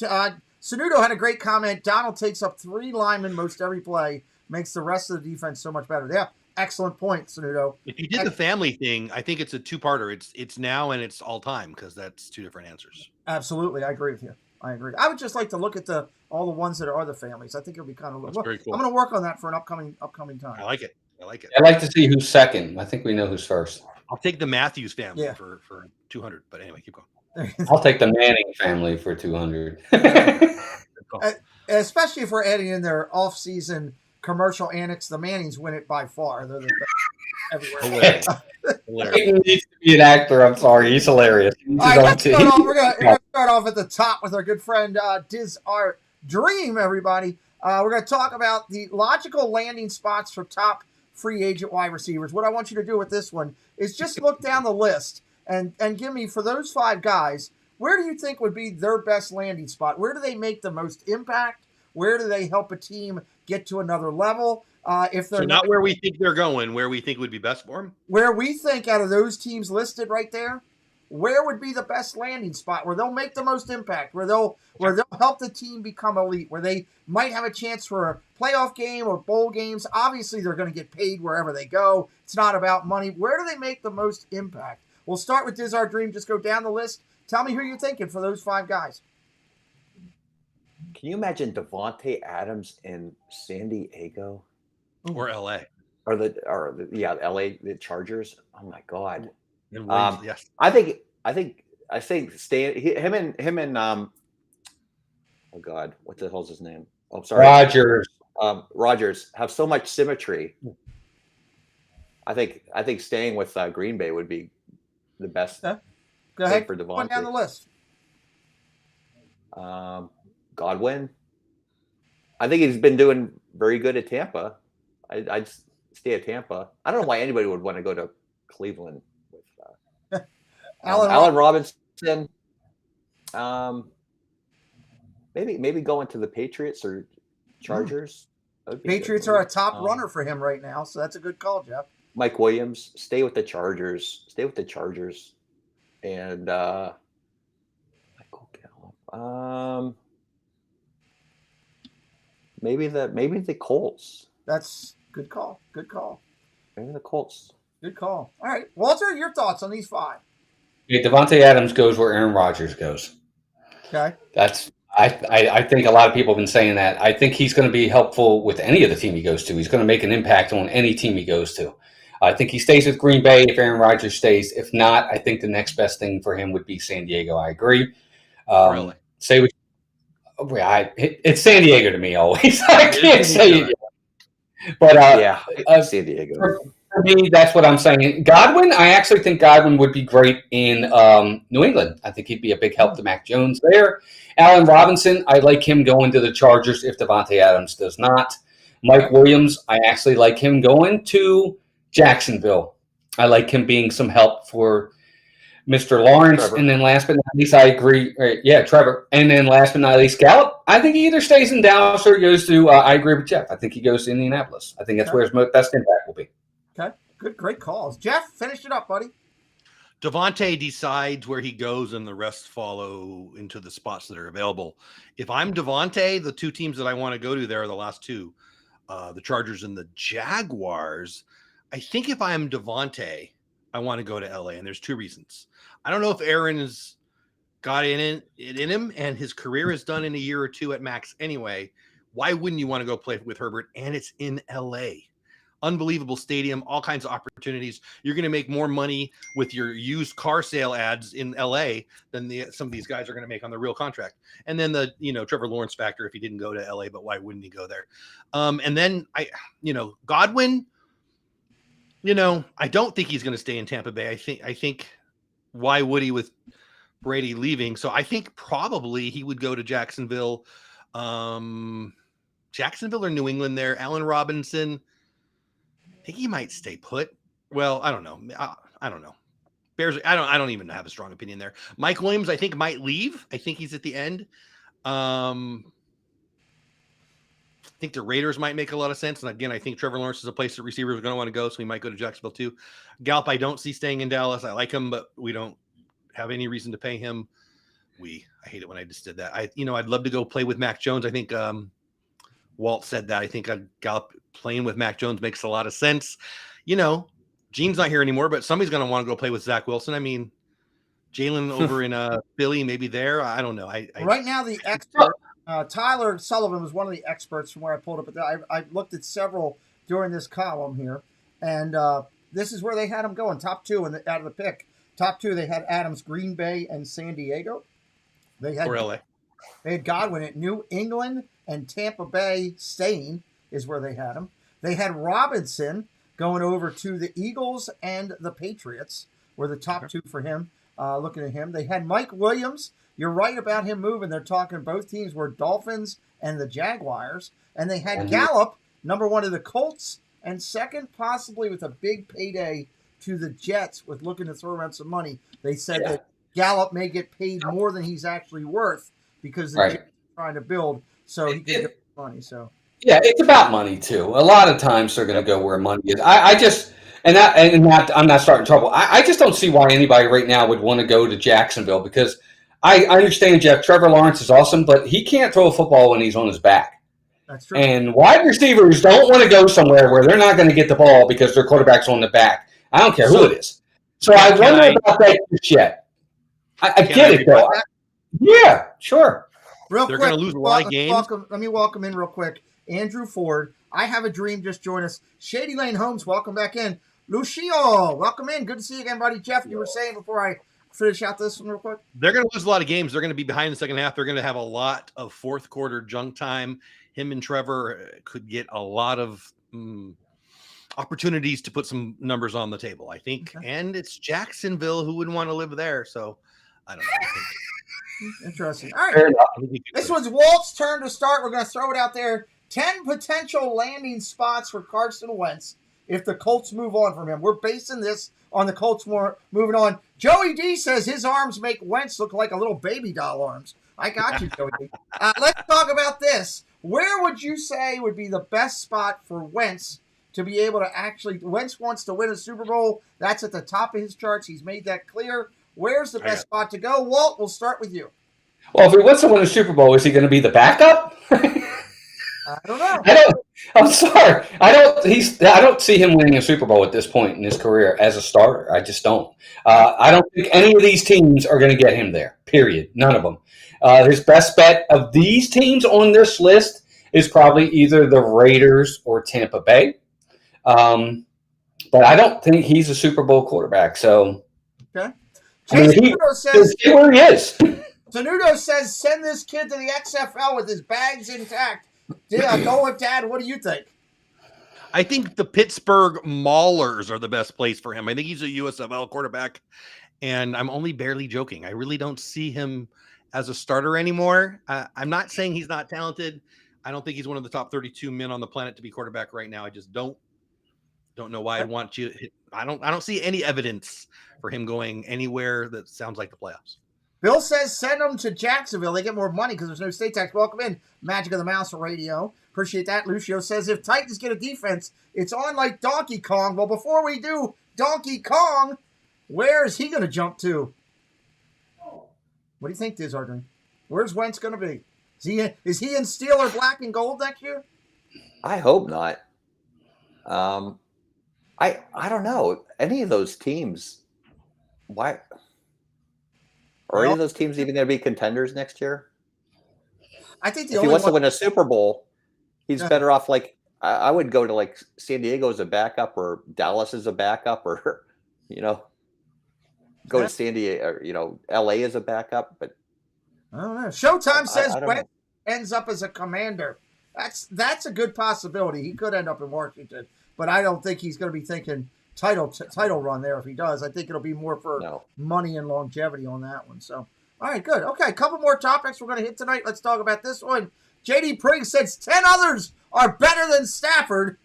Sanudo had a great comment. Donald takes up 3 linemen most every play, makes the rest of the defense so much better. Yeah, excellent point, Sanudo. if you did the family thing, I think it's a 2-parter. It's now and it's all time because that's 2 different answers. Absolutely, I agree with you. I agree. I would just like to look at all the ones that are the families. I think it'll be kind of. That's very cool. I'm going to work on that for an upcoming time. I like it. I'd like to see who's second. I think we know who's first. I'll take the Matthews family for 200. But anyway, keep going. I'll take the Manning family for 200. Especially if we're adding in their off-season commercial annex, the Mannings win it by far. They're the best everywhere. He needs to be an actor. I'm sorry. He's hilarious. All right, let's start off. We're going to start off at the top with our good friend Diz Art Dream, everybody. We're going to talk about the logical landing spots for top free agent wide receivers. What I want you to do with this one is just look down the list and give me, for those 5 guys, where do you think would be their best landing spot? Where do they make the most impact? Where do they help a team get to another level? If they're not where we think they're going, where we think would be best for them? Where we think out of those teams listed right there, where would be the best landing spot where they'll make the most impact, where they'll help the team become elite, where they might have a chance for a playoff game or bowl games. Obviously, they're going to get paid wherever they go. It's not about money. Where do they make the most impact? We'll start with Diz Our Dream. Just go down the list. Tell me who you're thinking for those 5 guys. Can you imagine Devontae Adams in San Diego Or LA? or the LA the Chargers? Oh my God! Yes. I think him and oh God, what the hell's his name? Oh, sorry, Rodgers. Rodgers have so much symmetry. I think staying with Green Bay would be the best. Go ahead. For Go on Devontae. down the list. Godwin. I think he's been doing very good at Tampa. I'd stay at Tampa. I don't know why anybody would want to go to Cleveland with Allen Robinson. Maybe going to the Patriots or Chargers. Patriots are a top runner for him right now, so that's a good call, Jeff. Mike Williams, stay with the Chargers. and Michael Gallup. Maybe the Colts. That's good call. Good call. Maybe the Colts. Good call. All right, Walter, your thoughts on these 5? Yeah, Devontae Adams goes where Aaron Rodgers goes. Okay. That's I think a lot of people have been saying that. I think he's going to be helpful with any of the team he goes to. He's going to make an impact on any team he goes to. I think he stays with Green Bay if Aaron Rodgers stays. If not, I think the next best thing for him would be San Diego. I agree. Really? It's San Diego to me always. I can't say it. But San Diego. For me, that's what I'm saying. Godwin, I actually think Godwin would be great in New England. I think he'd be a big help to Mac Jones there. Allen Robinson, I like him going to the Chargers if Devontae Adams does not. Mike Williams, I actually like him going to Jacksonville. I like him being some help for Mr. Lawrence. Trevor. And then last but not least, I agree. Trevor. And then last but not least, Gallup. I think he either stays in Dallas or he goes to, I agree with Jeff. I think he goes to Indianapolis. I think that's where his best impact will be. Okay. Good. Great calls. Jeff, finish it up, buddy. Devontae decides where he goes and the rest follow into the spots that are available. If I'm Devontae, the 2 teams that I want to go to there are the last 2, the Chargers and the Jaguars. I think if I'm Devontae, I want to go to LA, and there's 2 reasons. I don't know if Aaron has got it in him, and his career is done in a year or 2 at max anyway. Why wouldn't you want to go play with Herbert? And it's in LA. Unbelievable stadium, all kinds of opportunities. You're going to make more money with your used car sale ads in LA than some of these guys are going to make on the real contract. And then the, Trevor Lawrence factor, if he didn't go to LA, but why wouldn't he go there? And then Godwin, I don't think he's going to stay in Tampa Bay. I think why would he with Brady leaving? So I think probably he would go to Jacksonville, Jacksonville or New England there. Allen Robinson, I think he might stay put. Well, I don't know. I don't know. Bears. I don't even have a strong opinion there. Mike Williams, I think might leave. I think he's at the end. I think the Raiders might make a lot of sense. And again, I think Trevor Lawrence is a place that receivers are going to want to go. So he might go to Jacksonville too. Gallup, I don't see staying in Dallas. I like him, but we don't have any reason to pay him. I hate it when I just did that. I'd love to go play with Mac Jones. I think Walt said that. I think Gallup playing with Mac Jones makes a lot of sense. Gene's not here anymore, but somebody's going to want to go play with Zach Wilson. I mean, Jalen over in Philly, maybe there. I don't know. Right now, the expert, Tyler Sullivan was one of the experts from where I pulled up. I looked at several during this column here, and this is where they had him going. Top 2 out of the pick. Top 2, they had Adams, Green Bay, and San Diego. Or LA. They had Godwin at New England and Tampa Bay. Staying is where they had him. They had Robinson going over to the Eagles and the Patriots were the top 2 for him. Looking at him, they had Mike Williams. You're right about him moving. They're talking both teams were Dolphins and the Jaguars. And they had Gallup, number 1 to the Colts, and second possibly with a big payday to the Jets with looking to throw around some money. They said that Gallup may get paid more than he's actually worth because the Jets are trying to build so he can get money. So yeah, it's about money too. A lot of times they're going to go where money is. I'm not starting trouble. I just don't see why anybody right now would want to go to Jacksonville because I understand, Jeff, Trevor Lawrence is awesome, but he can't throw a football when he's on his back. That's true. And wide receivers don't want to go somewhere where they're not going to get the ball because their quarterback's on the back. I don't care who it is. So I wonder about that shit. I get it, though. Yeah, sure. Real They're quick, going to lose a lot of games. Let me welcome in real quick. Andrew Ford. I have a dream. Just join us. Shady Lane Holmes, welcome back in. Lucio, welcome in. Good to see you again, buddy. Jeff, you were saying before I finish out this one real quick? They're going to lose a lot of games. They're going to be behind in the second half. They're going to have a lot of fourth quarter junk time. Him and Trevor could get a lot of opportunities to put some numbers on the table, I think. Okay. And it's Jacksonville. Who wouldn't want to live there? So I don't know. Interesting. All right. This one's Walt's turn to start. We're going to throw it out there. 10 potential landing spots for Carson Wentz if the Colts move on from him. We're basing this on the Colts moving on. Joey D says his arms make Wentz look like a little baby doll arms. I got you, Joey D. Let's talk about this. Where would you say would be the best spot for Wentz to be able to actually – Wentz wants to win a Super Bowl. That's at the top of his charts. He's made that clear. Where's the best spot to go? Walt, we'll start with you. Well, if he wants to win a Super Bowl, is he going to be the backup? I don't know. I'm sorry. I don't see him winning a Super Bowl at this point in his career as a starter. I just don't. I don't think any of these teams are going to get him there. Period. None of them. His best bet of these teams on this list is probably either the Raiders or Tampa Bay. But I don't think he's a Super Bowl quarterback. So, okay. Tenuto says where he is. Tenuto says send this kid to the XFL with his bags intact. Yeah, go with Dad. What do you think? I think the Pittsburgh Maulers are the best place for him. I think he's a USFL quarterback, and I'm only barely joking. I really don't see him as a starter anymore. I'm not saying he's not talented. I don't think he's one of the top 32 men on the planet to be quarterback right now. I just don't know why I'd want you. I don't see any evidence for him going anywhere that sounds like the playoffs. Bill says send them to Jacksonville. They get more money because there's no state tax. Welcome in, Magic of the Mouse Radio. Appreciate that. Lucio says if Titans get a defense, it's on like Donkey Kong. Well, before we do Donkey Kong, where is he going to jump to? What do you think, Dizardry? Where's Wentz going to be? Is he in Steeler black and gold next year? I hope not. I don't know. Any of those teams, why? Are any of those teams even going to be contenders next year? I think if he wants to win a Super Bowl, he's better off like I would go to like San Diego as a backup or Dallas as a backup or go to San Diego or LA as a backup. But I don't know. Showtime says Wentz ends up as a Commander. That's a good possibility. He could end up in Washington, but I don't think he's going to be thinking title run there if he does. I think it'll be more for money and longevity on that one. So, all right, good. Okay, a couple more topics we're going to hit tonight. Let's talk about this one. JD Prigg says 10 others are better than Stafford.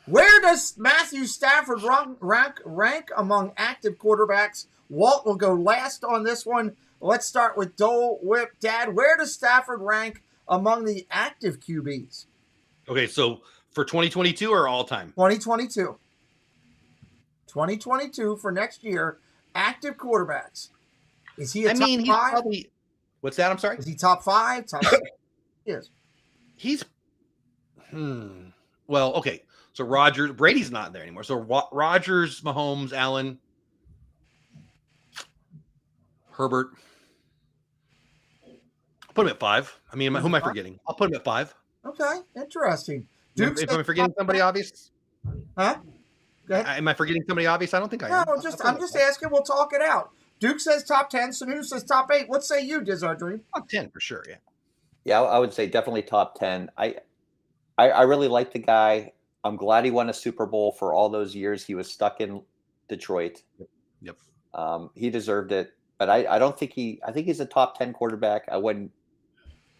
Where does Matthew Stafford rank among active quarterbacks? Walt will go last on this one. Let's start with Dole Whip. Dad, where does Stafford rank among the active QBs? Okay, so for 2022 or all time? 2022. 2022 for next year, active quarterbacks. Is he a top five? He's probably. What's that? I'm sorry. Is he top 5? Top 6? Yes. He's. Well, okay. So Brady's not there anymore. So Rodgers, Mahomes, Allen, Herbert. I'll put him at 5. I mean, who am I forgetting? I'll put him at 5. Okay, interesting. If I'm forgetting somebody obvious? Huh? Go ahead. Am I forgetting somebody obvious? I don't think I am. No, I'm just asking. We'll talk it out. Duke says top 10. Sanu says top 8. What say you, Dizardry? Top 10 for sure, yeah. Yeah, I would say definitely top 10. I really like the guy. I'm glad he won a Super Bowl for all those years he was stuck in Detroit. Yep. He deserved it, but I don't think I think he's a top 10 quarterback. I wouldn't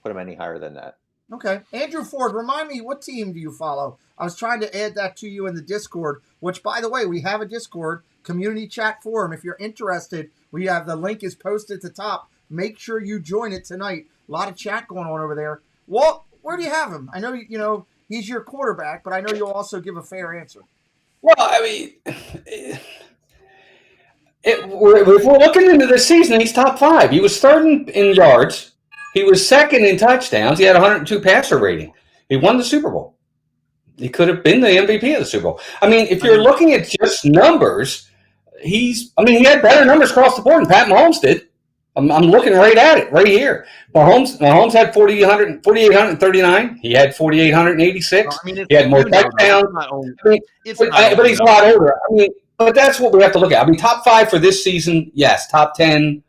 put him any higher than that. Okay. Andrew Ford, remind me, what team do you follow? I was trying to add that to you in the Discord, which, by the way, we have a Discord community chat forum. If you're interested, we have the link is posted at the top. Make sure you join it tonight. A lot of chat going on over there. Walt, where do you have him? I know, he's your quarterback, but I know you'll also give a fair answer. Well, I mean, if we're looking into this season, he's top 5. He was third in yards. He was second in touchdowns. He had 102 passer rating. He won the Super Bowl. He could have been the MVP of the Super Bowl. I mean, if you're looking at just numbers, he had better numbers across the board than Pat Mahomes did. I'm looking right at it right here. Mahomes had 4,839. He had 4,886. He had more touchdowns. But he's a lot older. I mean, but that's what we have to look at. I mean, top 5 for this season, yes. Top 10.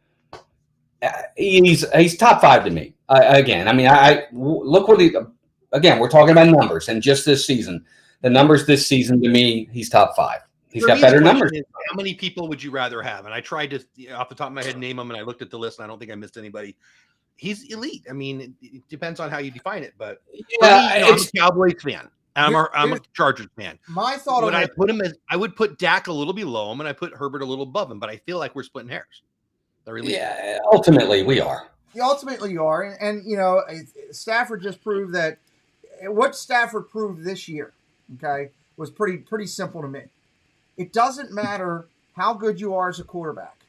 He's top 5 to me. Again, I mean, look what again, we're talking about numbers and just this season. The numbers this season to me, he's top 5. He's got better numbers. How many people would you rather have? And I tried to, off the top of my head, name them, and I looked at the list, and I don't think I missed anybody. He's elite. I mean, it depends on how you define it, but I'm a Cowboys fan. I'm a Chargers fan. My thought would I put him as I would put Dak a little below him, and I put Herbert a little above him. But I feel like we're splitting hairs. Yeah, ultimately we are. Ultimately you are, and Stafford just proved that what Stafford proved this year, okay, was pretty simple to me. It doesn't matter how good you are as a quarterback.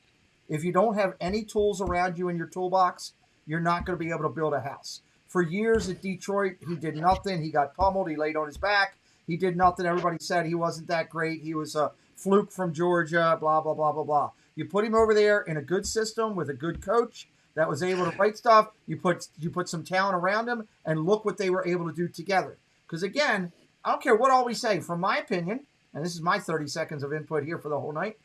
if you don't have any tools around you in your toolbox, you're not going to be able to build a house. For years at Detroit, he did nothing. He got pummeled. He laid on his back. He did nothing. Everybody said he wasn't that great. He was a fluke from Georgia, blah, blah, blah, blah, blah. You put him over there in a good system with a good coach that was able to write stuff. You put some talent around him, and look what they were able to do together. Because, again, I don't care what all we say. From my opinion, and this is my 30 seconds of input here for the whole night,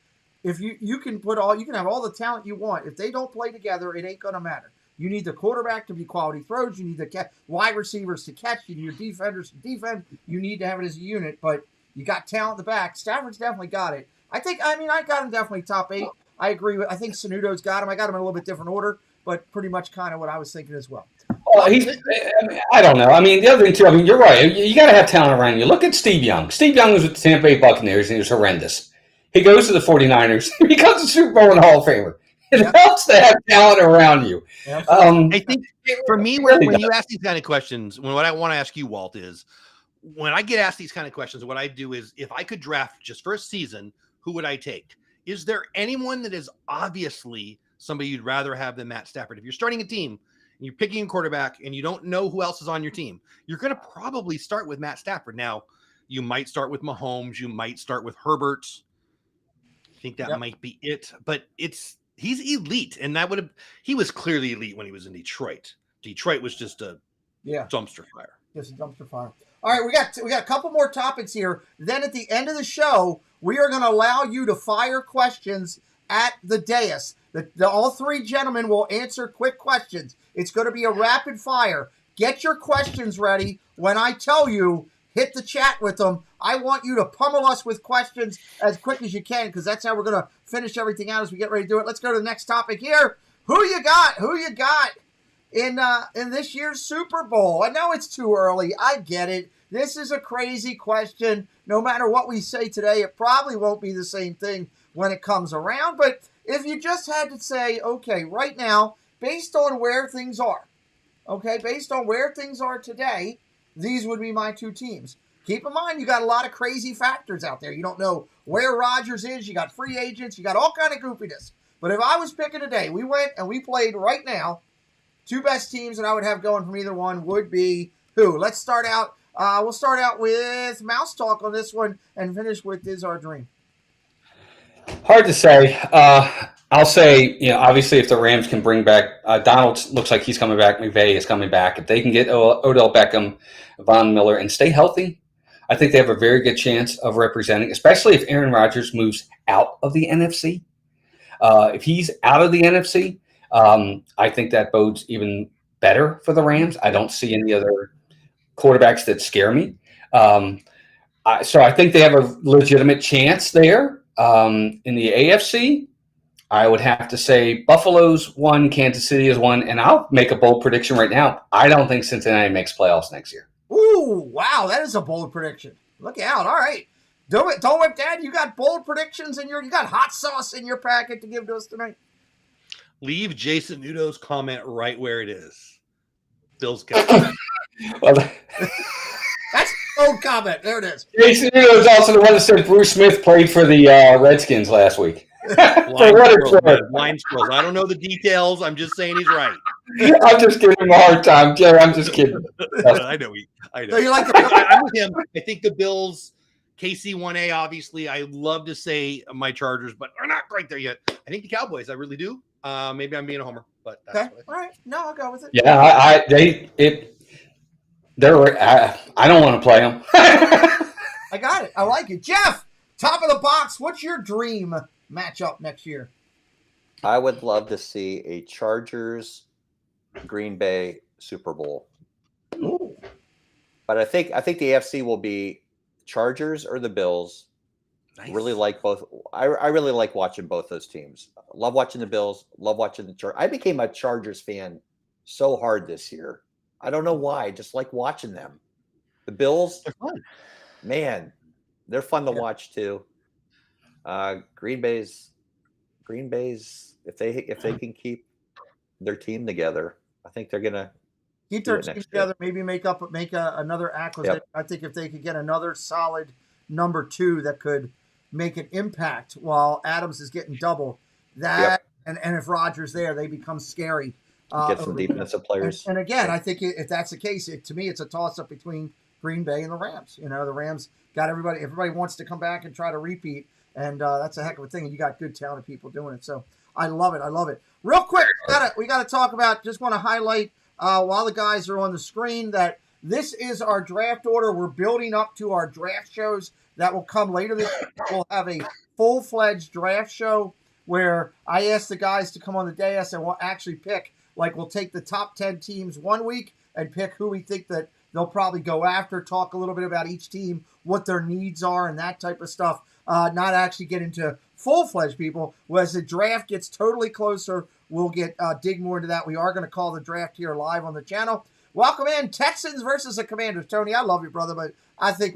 if you can have all the talent you want. If they don't play together, it ain't going to matter. You need the quarterback to be quality throws. You need the wide receivers to catch. You need your defenders to defend. You need to have it as a unit, but you got talent in the back. Stafford's definitely got it. I got him definitely top 8. I agree with. I think Sanudo's got him. I got him in a little bit different order, but pretty much kind of what I was thinking as well. Well, I don't know. I mean, the other thing, too, I mean, you're right. You got to have talent around you. Look at Steve Young. Steve Young was with the Tampa Bay Buccaneers, and he was horrendous. He goes to the 49ers. He becomes a Super Bowl and Hall of Famer. It helps to have talent around you. I think for me, when you ask these kind of questions, what I want to ask you, Walt, is when I get asked these kind of questions, what I do is if I could draft just for a season, who would I take? Is there anyone that is obviously somebody you'd rather have than Matt Stafford? If you're starting a team and you're picking a quarterback and you don't know who else is on your team, you're going to probably start with Matt Stafford. Now, you might start with Mahomes. You might start with Herbert. I think that might be it. But he's elite, and he was clearly elite when he was in Detroit. Detroit was just a dumpster fire. Just a dumpster fire. All right, we got a couple more topics here. Then at the end of the show, we are going to allow you to fire questions at the dais. All 3 gentlemen will answer quick questions. It's going to be a rapid fire. Get your questions ready. When I tell you, hit the chat with them. I want you to pummel us with questions as quick as you can, because that's how we're going to finish everything out as we get ready to do it. Let's go to the next topic here. Who you got in this year's Super Bowl? I know it's too early. I get it. This is a crazy question. No matter what we say today, it probably won't be the same thing when it comes around. But if you just had to say, okay, right now, based on where things are, today, these would be my 2 teams. Keep in mind, you got a lot of crazy factors out there. You don't know where Rodgers is. You got free agents. You got all kind of goofiness. But if I was picking today, we went and we played right now. 2 best teams that I would have going from either one would be who? Let's start out. We'll start out with Mouse Talk on this one and finish with Is Our Dream. Hard to say. I'll say, obviously if the Rams can bring back Donald, looks like he's coming back. McVay is coming back. If they can get Odell Beckham, Von Miller, and stay healthy, I think they have a very good chance of representing, especially if Aaron Rodgers moves out of the NFC. If he's out of the NFC, I think that bodes even better for the Rams. I don't see any other quarterbacks that scare me. So I think they have a legitimate chance there. In the AFC, I would have to say Buffalo's 1, Kansas City is 1, and I'll make a bold prediction right now. I don't think Cincinnati makes playoffs next year. Ooh, wow, that is a bold prediction. Look out. All right. Do it. Don't whip, Dad. You got bold predictions you got hot sauce in your packet to give to us tonight. Leave Jason Udo's comment right where it is. Bill's got Well, that's an old comment. There it is. Jason Udo is also the one that said Bruce Smith played for the Redskins last week. Blind squirrels. I don't know the details. I'm just saying he's right. I'm just giving him a hard time, Jerry. I'm just kidding. I know. So you like I'm with him. I think the Bills, KC1A, obviously. I love to say my Chargers, but they're not quite there yet. I think the Cowboys, I really do. Maybe I'm being a homer, but that's okay. All right. No, I'll go with it. Yeah, I don't want to play them. I got it. I like it. Jeff, top of the box. What's your dream matchup next year? I would love to see a Chargers Green Bay Super Bowl. Ooh. But I think the AFC will be Chargers or the Bills. Nice. Really like both. I really like watching both those teams. Love watching the Bills. Love watching the Chargers. I became a Chargers fan so hard this year. I don't know why. I just like watching them. The Bills, they're fun. Man, they're fun to watch too. Green Bay's if they can keep their team together, I think they're gonna keep their team together. Maybe make another acquisition. Yep. I think if they could get another solid number 2 that could make an impact while Adams is getting double, that And if Rodgers there, they become scary. Get some defensive players. And again, I think if that's the case, to me, it's a toss-up between Green Bay and the Rams. The Rams got everybody. Everybody wants to come back and try to repeat, and that's a heck of a thing. And you got good, talented people doing it. So I love it. I love it. Real quick, we got to talk about. Just want to highlight while the guys are on the screen that this is our draft order. We're building up to our draft shows that will come later this year. We'll have a full-fledged draft show where I ask the guys to come on the dais and we'll actually pick. Like, we'll take the top 10 teams one week and pick who we think that they'll probably go after, talk a little bit about each team, what their needs are, and that type of stuff. Not actually get into full-fledged people. Well, as the draft gets totally closer, we'll dig more into that. We are going to call the draft here live on the channel. Welcome in, Texans versus the Commanders. Tony, I love you, brother, but I think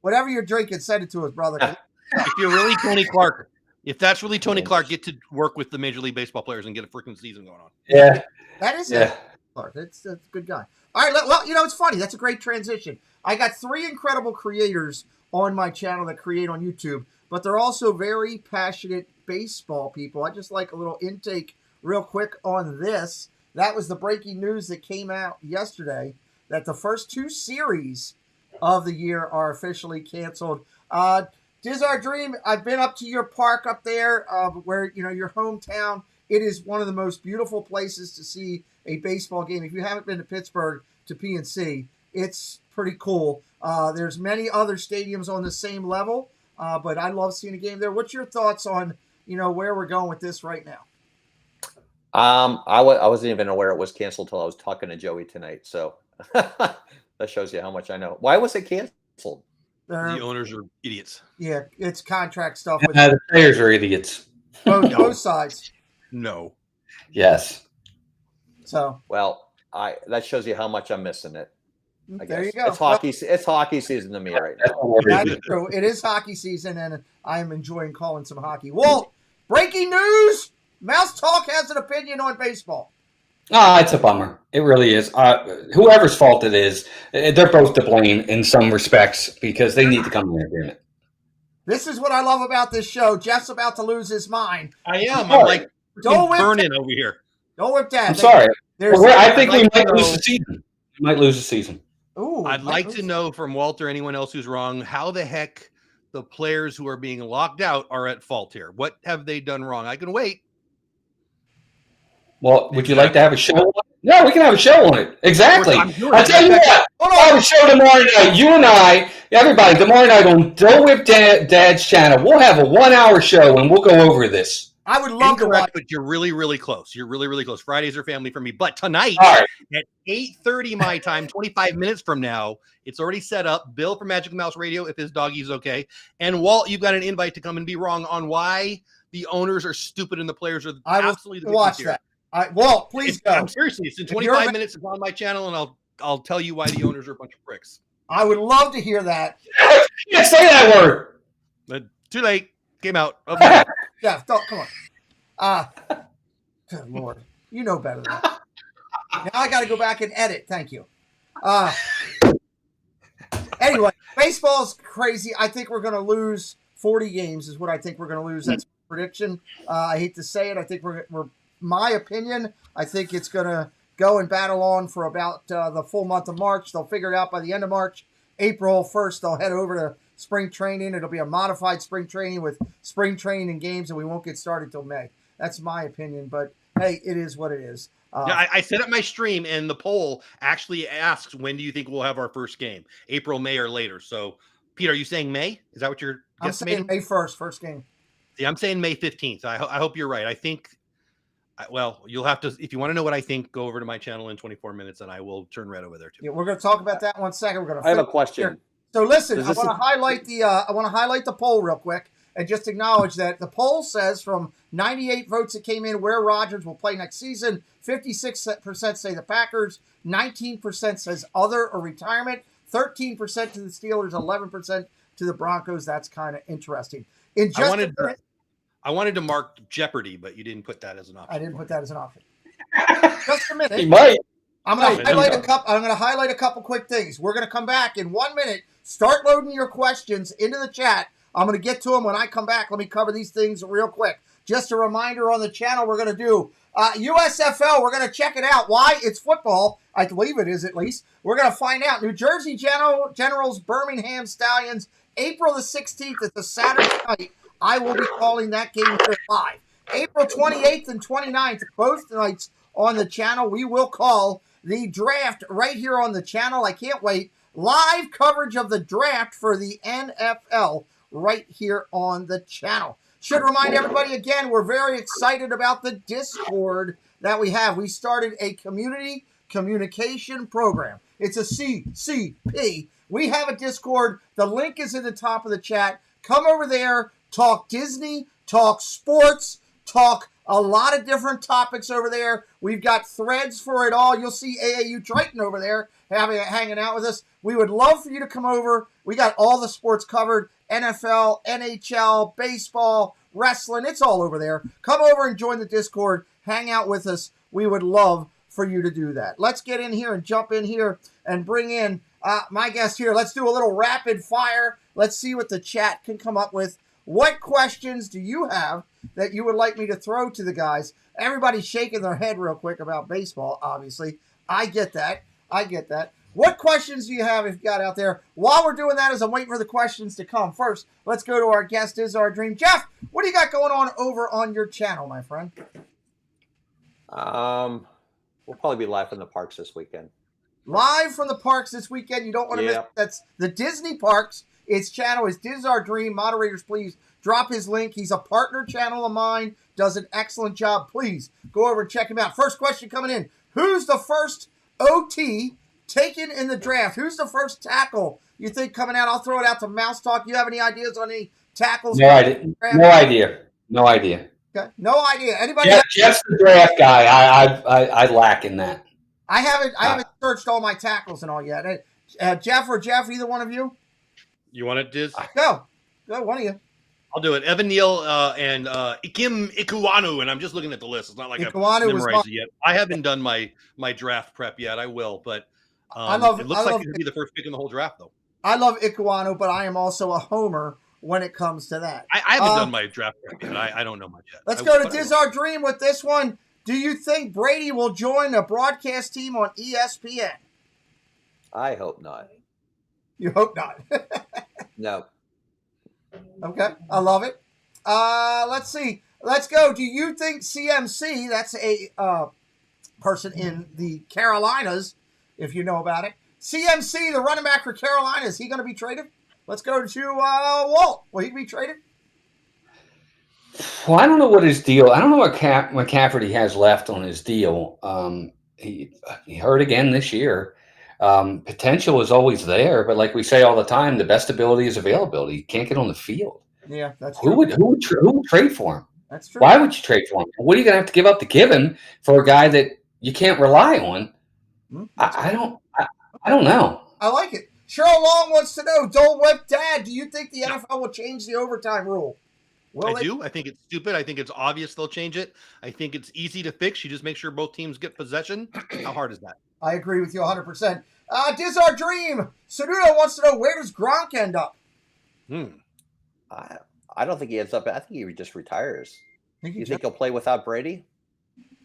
whatever you're drinking, send it to us, brother. If you're really Tony Clark, if that's really Tony Clark, get to work with the Major League Baseball players and get a freaking season going on. Yeah. That is Clark. That's a good guy. All right, well, it's funny. That's a great transition. I got 3 incredible creators on my channel that create on YouTube, but they're also very passionate baseball people. I just like a little intake real quick on this. That was the breaking news that came out yesterday that the first 2 series of the year are officially canceled. Diz Our Dream, I've been up to your park up there where, your hometown. It is one of the most beautiful places to see a baseball game. If you haven't been to Pittsburgh to PNC, it's pretty cool. There's many other stadiums on the same level, but I love seeing a game there. What's your thoughts on, where we're going with this right now? I wasn't even aware it was canceled till I was talking to Joey tonight. So that shows you how much I know. Why was it canceled? The owners are idiots. Yeah, it's contract stuff. The players are idiots. Both sides. No. Yes. So. Well, that shows you how much I'm missing it. I there guess. You go. It's hockey season to me right now. That's true. It is hockey season, and I am enjoying calling some hockey. Walt, breaking news! Mouse Talk has an opinion on baseball. It's a bummer. It really is. Whoever's fault it is, they're both to blame in some respects because they need to come to an agreement. This is what I love about this show. Jeff's about to lose his mind. I am. I'm like burning over here. Don't whip Dad. I'm sorry. I think we might lose the season. We might lose the season. Ooh, I'd like to know from Walt or anyone else who's wrong how the heck the players who are being locked out are at fault here. What have they done wrong? I can wait. Well, would you like to have a show on it? Yeah, we can have a show on it. Exactly. I'll tell you what. We'll have a show tomorrow night. You and I, everybody, tomorrow night on Don't Whip Dad's channel. We'll have a 1-hour show, and we'll go over this. I would love to watch. But you're really, really close. You're really, really close. Fridays are family for me. But tonight at 8:30 my time, 25 minutes from now, it's already set up. Bill from Magic Mouse Radio, if his doggy's okay. And Walt, you've got an invite to come and be wrong on why the owners are stupid and the players are absolutely the watch that. Walt, please go. I'm seriously, it's in 25 minutes. It's on my channel, and I'll tell you why the owners are a bunch of pricks. I would love to hear that. Yeah, say that word. But too late. Came out. Jeff, come on. Good Lord. You know better than that. Now I got to go back and edit. Thank you. Anyway, baseball's crazy. I think we're going to lose 40 games is what I think we're going to lose. That's my prediction. I hate to say it. I think we're my opinion, I think it's going to go and battle on for about the full month of March. They'll figure it out by the end of March. April 1st, they'll head over to spring training. It'll be a modified spring training with spring training and games, and we won't get started till May. That's my opinion, but hey, it is what it is. I set up my stream, and the poll actually asks, when do you think we'll have our first game? April, May, or later? So, Pete, are you saying May? Is that what you're estimating? I'm saying May 1st, first game. Yeah, I'm saying May 15th. I hope you're right. I think... Well, you'll have to, if you want to know what I think, go over to my channel in 24 minutes and I will turn red over there too. Yeah, we're going to talk about that in 1 second. I have a question. Here. So listen, I want to highlight the poll real quick and just acknowledge that the poll says from 98 votes that came in where Rodgers will play next season, 56% say the Packers, 19% says other or retirement, 13% to the Steelers, 11% to the Broncos. That's kind of interesting. I wanted to mark Jeopardy, but you didn't put that as an option. I didn't put that as an option. Just a minute. He might. I'm going to highlight a couple quick things. We're going to come back in 1 minute. Start loading your questions into the chat. I'm going to get to them when I come back. Let me cover these things real quick. Just a reminder on the channel, we're going to do USFL. We're going to check it out. Why? It's football. I believe it is, at least. We're going to find out. New Jersey Generals, Birmingham Stallions, April the 16th. It's a Saturday night. I will be calling that game here live. April 28th and 29th, both nights on the channel. We will call the draft right here on the channel. I can't wait. Live coverage of the draft for the NFL right here on the channel. Should remind everybody again, we're very excited about the Discord that we have. We started a community communication program. It's a CCP. We have a Discord. The link is in the top of the chat. Come over there, talk Disney, talk sports, talk a lot of different topics over there. We've got threads for it all. You'll see AAU Triton over there hanging out with us. We would love for you to come over. We got all the sports covered. NFL, NHL, baseball, wrestling. It's all over there. Come over and join the Discord. Hang out with us. We would love for you to do that. Let's get in here and jump in here and bring in my guest here. Let's do a little rapid fire. Let's see what the chat can come up with. What questions do you have that you would like me to throw to the guys? Everybody's shaking their head real quick about baseball, obviously. I get that. What questions do you have if you got out there? While we're doing that, as I'm waiting for the questions to come, first, let's go to our guest, Is Our Dream. Jeff, what do you got going on over on your channel, my friend? We'll probably be live from the parks this weekend. Live from the parks this weekend. You don't want to miss. That's the Disney parks. Its channel is Diz Our Dream. Moderators, please drop his link. He's a partner channel of mine. Does an excellent job. Please go over and check him out. First question coming in. Who's the first OT taken in the draft? Who's the first tackle you think coming out? I'll throw it out to Mouse Talk. You have any ideas on any tackles? No idea. No idea. Okay. No idea. Anybody? Jeff's the draft guy. I lack in that. I haven't searched all my tackles and all yet. Jeff, either one of you? You want it, Diz? Go, one of you. I'll do it. Evan Neal and Ikem Ikuanu, and I'm just looking at the list. It's not like Ikuanu I've memorized it yet. I haven't done my draft prep yet. I will, but it looks like it could be the first pick in the whole draft, though. I love Ikuanu, but I am also a homer when it comes to that. I haven't done my draft prep yet. I don't know much yet. Let's go to Diz Our Dream with this one. Do you think Brady will join a broadcast team on ESPN? I hope not. You hope not. No. Okay, I love it. Let's see. Let's go. Do you think CMC, that's a person in the Carolinas, if you know about it. CMC, the running back for Carolina, is he going to be traded? Let's go to Walt. Will he be traded? Well, I don't know what his deal. I don't know what McCaffrey has left on his deal. He hurt again this year. Potential is always there, but like we say all the time, the best ability is availability. You can't get on the field. Yeah, that's true. Who would trade for him? That's true. Why would you trade for him? What are you going to have to give up to give him for a guy that you can't rely on? I don't know. I like it. Cheryl Long wants to know, Dole Whip Dad, do you think the NFL will change the overtime rule? I do. I think it's stupid. I think it's obvious they'll change it. I think it's easy to fix. You just make sure both teams get possession. How hard is that? I agree with you 100%. Diz Our Dream. Cenuto wants to know, where does Gronk end up? I don't think he ends up. I think he just retires. You think he'll play without Brady?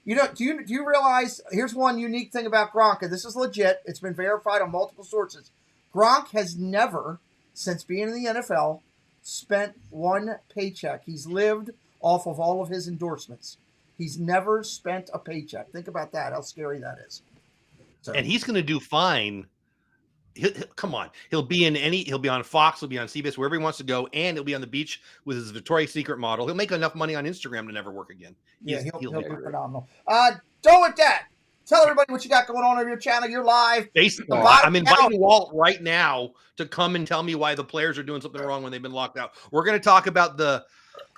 You know, do you realize, here's one unique thing about Gronk, and this is legit. It's been verified on multiple sources. Gronk has never, since being in the NFL, spent one paycheck. He's lived off of all of his endorsements. He's never spent a paycheck. Think about that, how scary that is. So. And he's going to do fine. Come on. He'll be on Fox, he'll be on CBS, wherever he wants to go, and he'll be on the beach with his Victoria's Secret model. He'll make enough money on Instagram to never work again. He'll be phenomenal. Done with that. Tell everybody what you got going on your channel. You're live. Baseball. I'm inviting Walt right now to come and tell me why the players are doing something wrong when they've been locked out. We're going to talk about the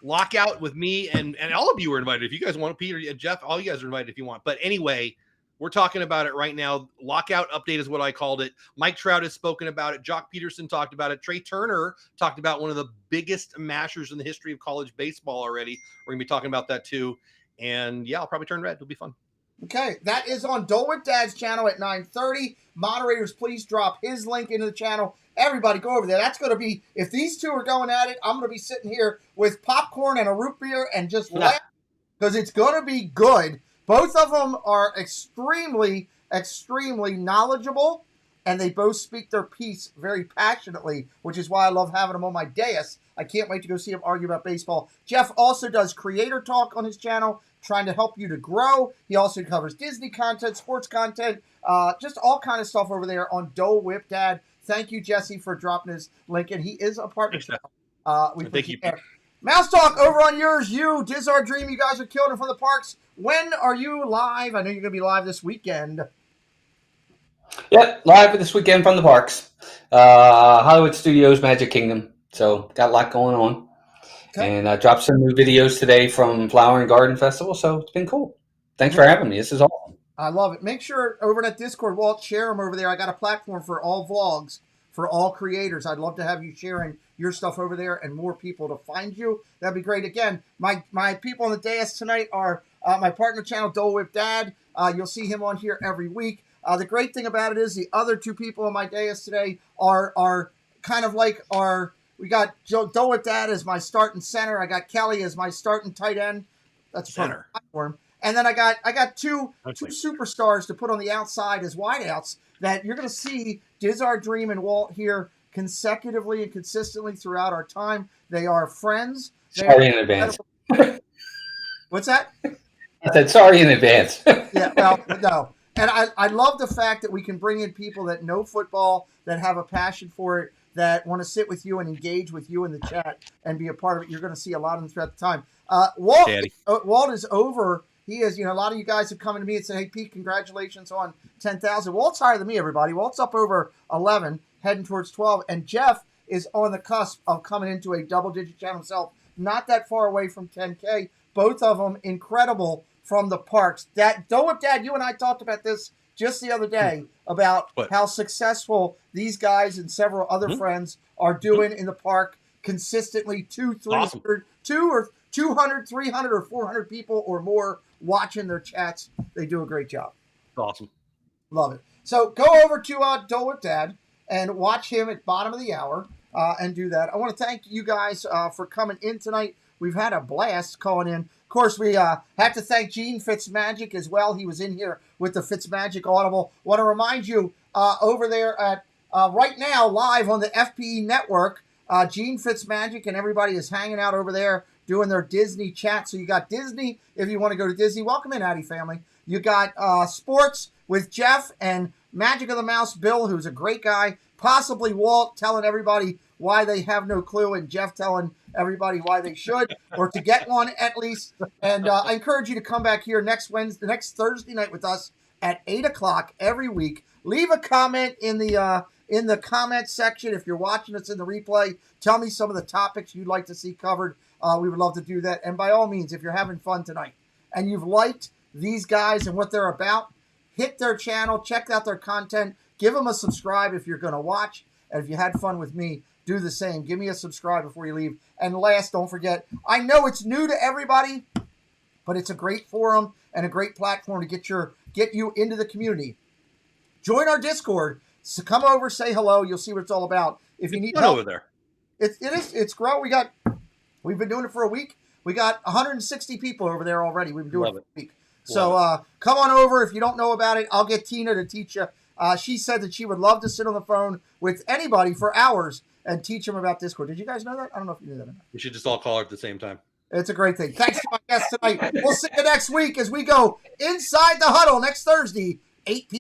lockout with me, and all of you are invited. If you guys want, Peter and Jeff, all you guys are invited if you want. But anyway, we're talking about it right now. Lockout update is what I called it. Mike Trout has spoken about it. Jock Peterson talked about it. Trey Turner talked about one of the biggest mashers in the history of college baseball already. We're going to be talking about that too. And yeah, I'll probably turn red. It'll be fun. Okay, that is on Dole with Dad's channel at 9:30. Moderators, please drop his link into the channel. Everybody go over there. That's going to be, if these two are going at it, I'm going to be sitting here with popcorn and a root beer and just laugh because it's going to be good. Both of them are extremely, extremely knowledgeable, and they both speak their piece very passionately, which is why I love having them on my dais. I can't wait to go see them argue about baseball. Jeff also does creator talk on his channel, trying to help you to grow. He also covers Disney content, sports content, just all kind of stuff over there on Dole Whip Dad. Thank you, Jesse, for dropping his link, and he is a partner. Thank you. Mouse Talk over on yours. You, Dizzard Dream, you guys are killing it from the parks. When are you live? I know you're going to be live this weekend. Yep, live this weekend from the parks. Hollywood Studios, Magic Kingdom. So got a lot going on. Okay. And I dropped some new videos today from Flower and Garden Festival, so it's been cool. Thanks for having me. This is awesome. I love it. Make sure over at Discord, Walt, share them over there. I got a platform for all vlogs, for all creators. I'd love to have you sharing your stuff over there and more people to find you. That'd be great. Again, my people on the dais tonight are my partner channel, Dole Whip Dad. You'll see him on here every week. The great thing about it is the other two people on my dais today are kind of like we got Dole Whip Dad as my starting center. I got Kelly as my starting tight end. That's center platform. And then I got two superstars to put on the outside as wideouts that you're going to see Dizzard Dream and Walt here consecutively and consistently throughout our time. They are friends. Sorry in advance. What's that? I said sorry in advance. Yeah, well, no. And I love the fact that we can bring in people that know football, that have a passion for it, that want to sit with you and engage with you in the chat and be a part of it. You're going to see a lot of them throughout the time. Walt is over. He is, a lot of you guys have come to me and said, hey, Pete, congratulations on 10,000. Walt's higher than me, everybody. Walt's up over 11, heading towards 12. And Jeff is on the cusp of coming into a double-digit channel himself, not that far away from 10K. Both of them incredible from the parks. Dole Whip Dad, you and I talked about this just the other day about how successful these guys and several other friends are doing in the park consistently. 200, 300, or 400 people or more watching their chats. They do a great job. Awesome. Love it. So go over to Dole Whip Dad and watch him at bottom of the hour and do that. I want to thank you guys for coming in tonight. We've had a blast calling in. Of course, we have to thank Gene Fitzmagic as well. He was in here with the Fitzmagic Audible. Want to remind you over there at right now live on the FPE network, Gene Fitzmagic and everybody is hanging out over there doing their Disney chat. So you got Disney if you want to go to Disney. Welcome in, Addy family. You got sports with Jeff and Magic of the Mouse Bill, who's a great guy. Possibly Walt telling everybody why they have no clue, and Jeff telling everybody why they should, or to get one at least. And I encourage you to come back here next Thursday night with us at 8 o'clock every week. Leave a comment in the comment section if you're watching us in the replay. Tell me some of the topics you'd like to see covered. We would love to do that. And by all means, if you're having fun tonight and you've liked these guys and what they're about, hit their channel, check out their content, give them a subscribe if you're going to watch. And if you had fun with me, do the same. Give me a subscribe before you leave. And last, don't forget, I know it's new to everybody, but it's a great forum and a great platform to get you into the community. Join our Discord. So come over, say hello. You'll see what it's all about. If you need help over there, it's growing. We've been doing it for a week. We got 160 people over there already. We've been doing it for a week. So come on over. If you don't know about it, I'll get Tina to teach you. She said that she would love to sit on the phone with anybody for hours and teach them about Discord. Did you guys know that? I don't know if you knew that or not. We should just all call her at the same time. It's a great thing. Thanks to my guests tonight. We'll see you next week as we go Inside the Huddle next Thursday, 8 p.m.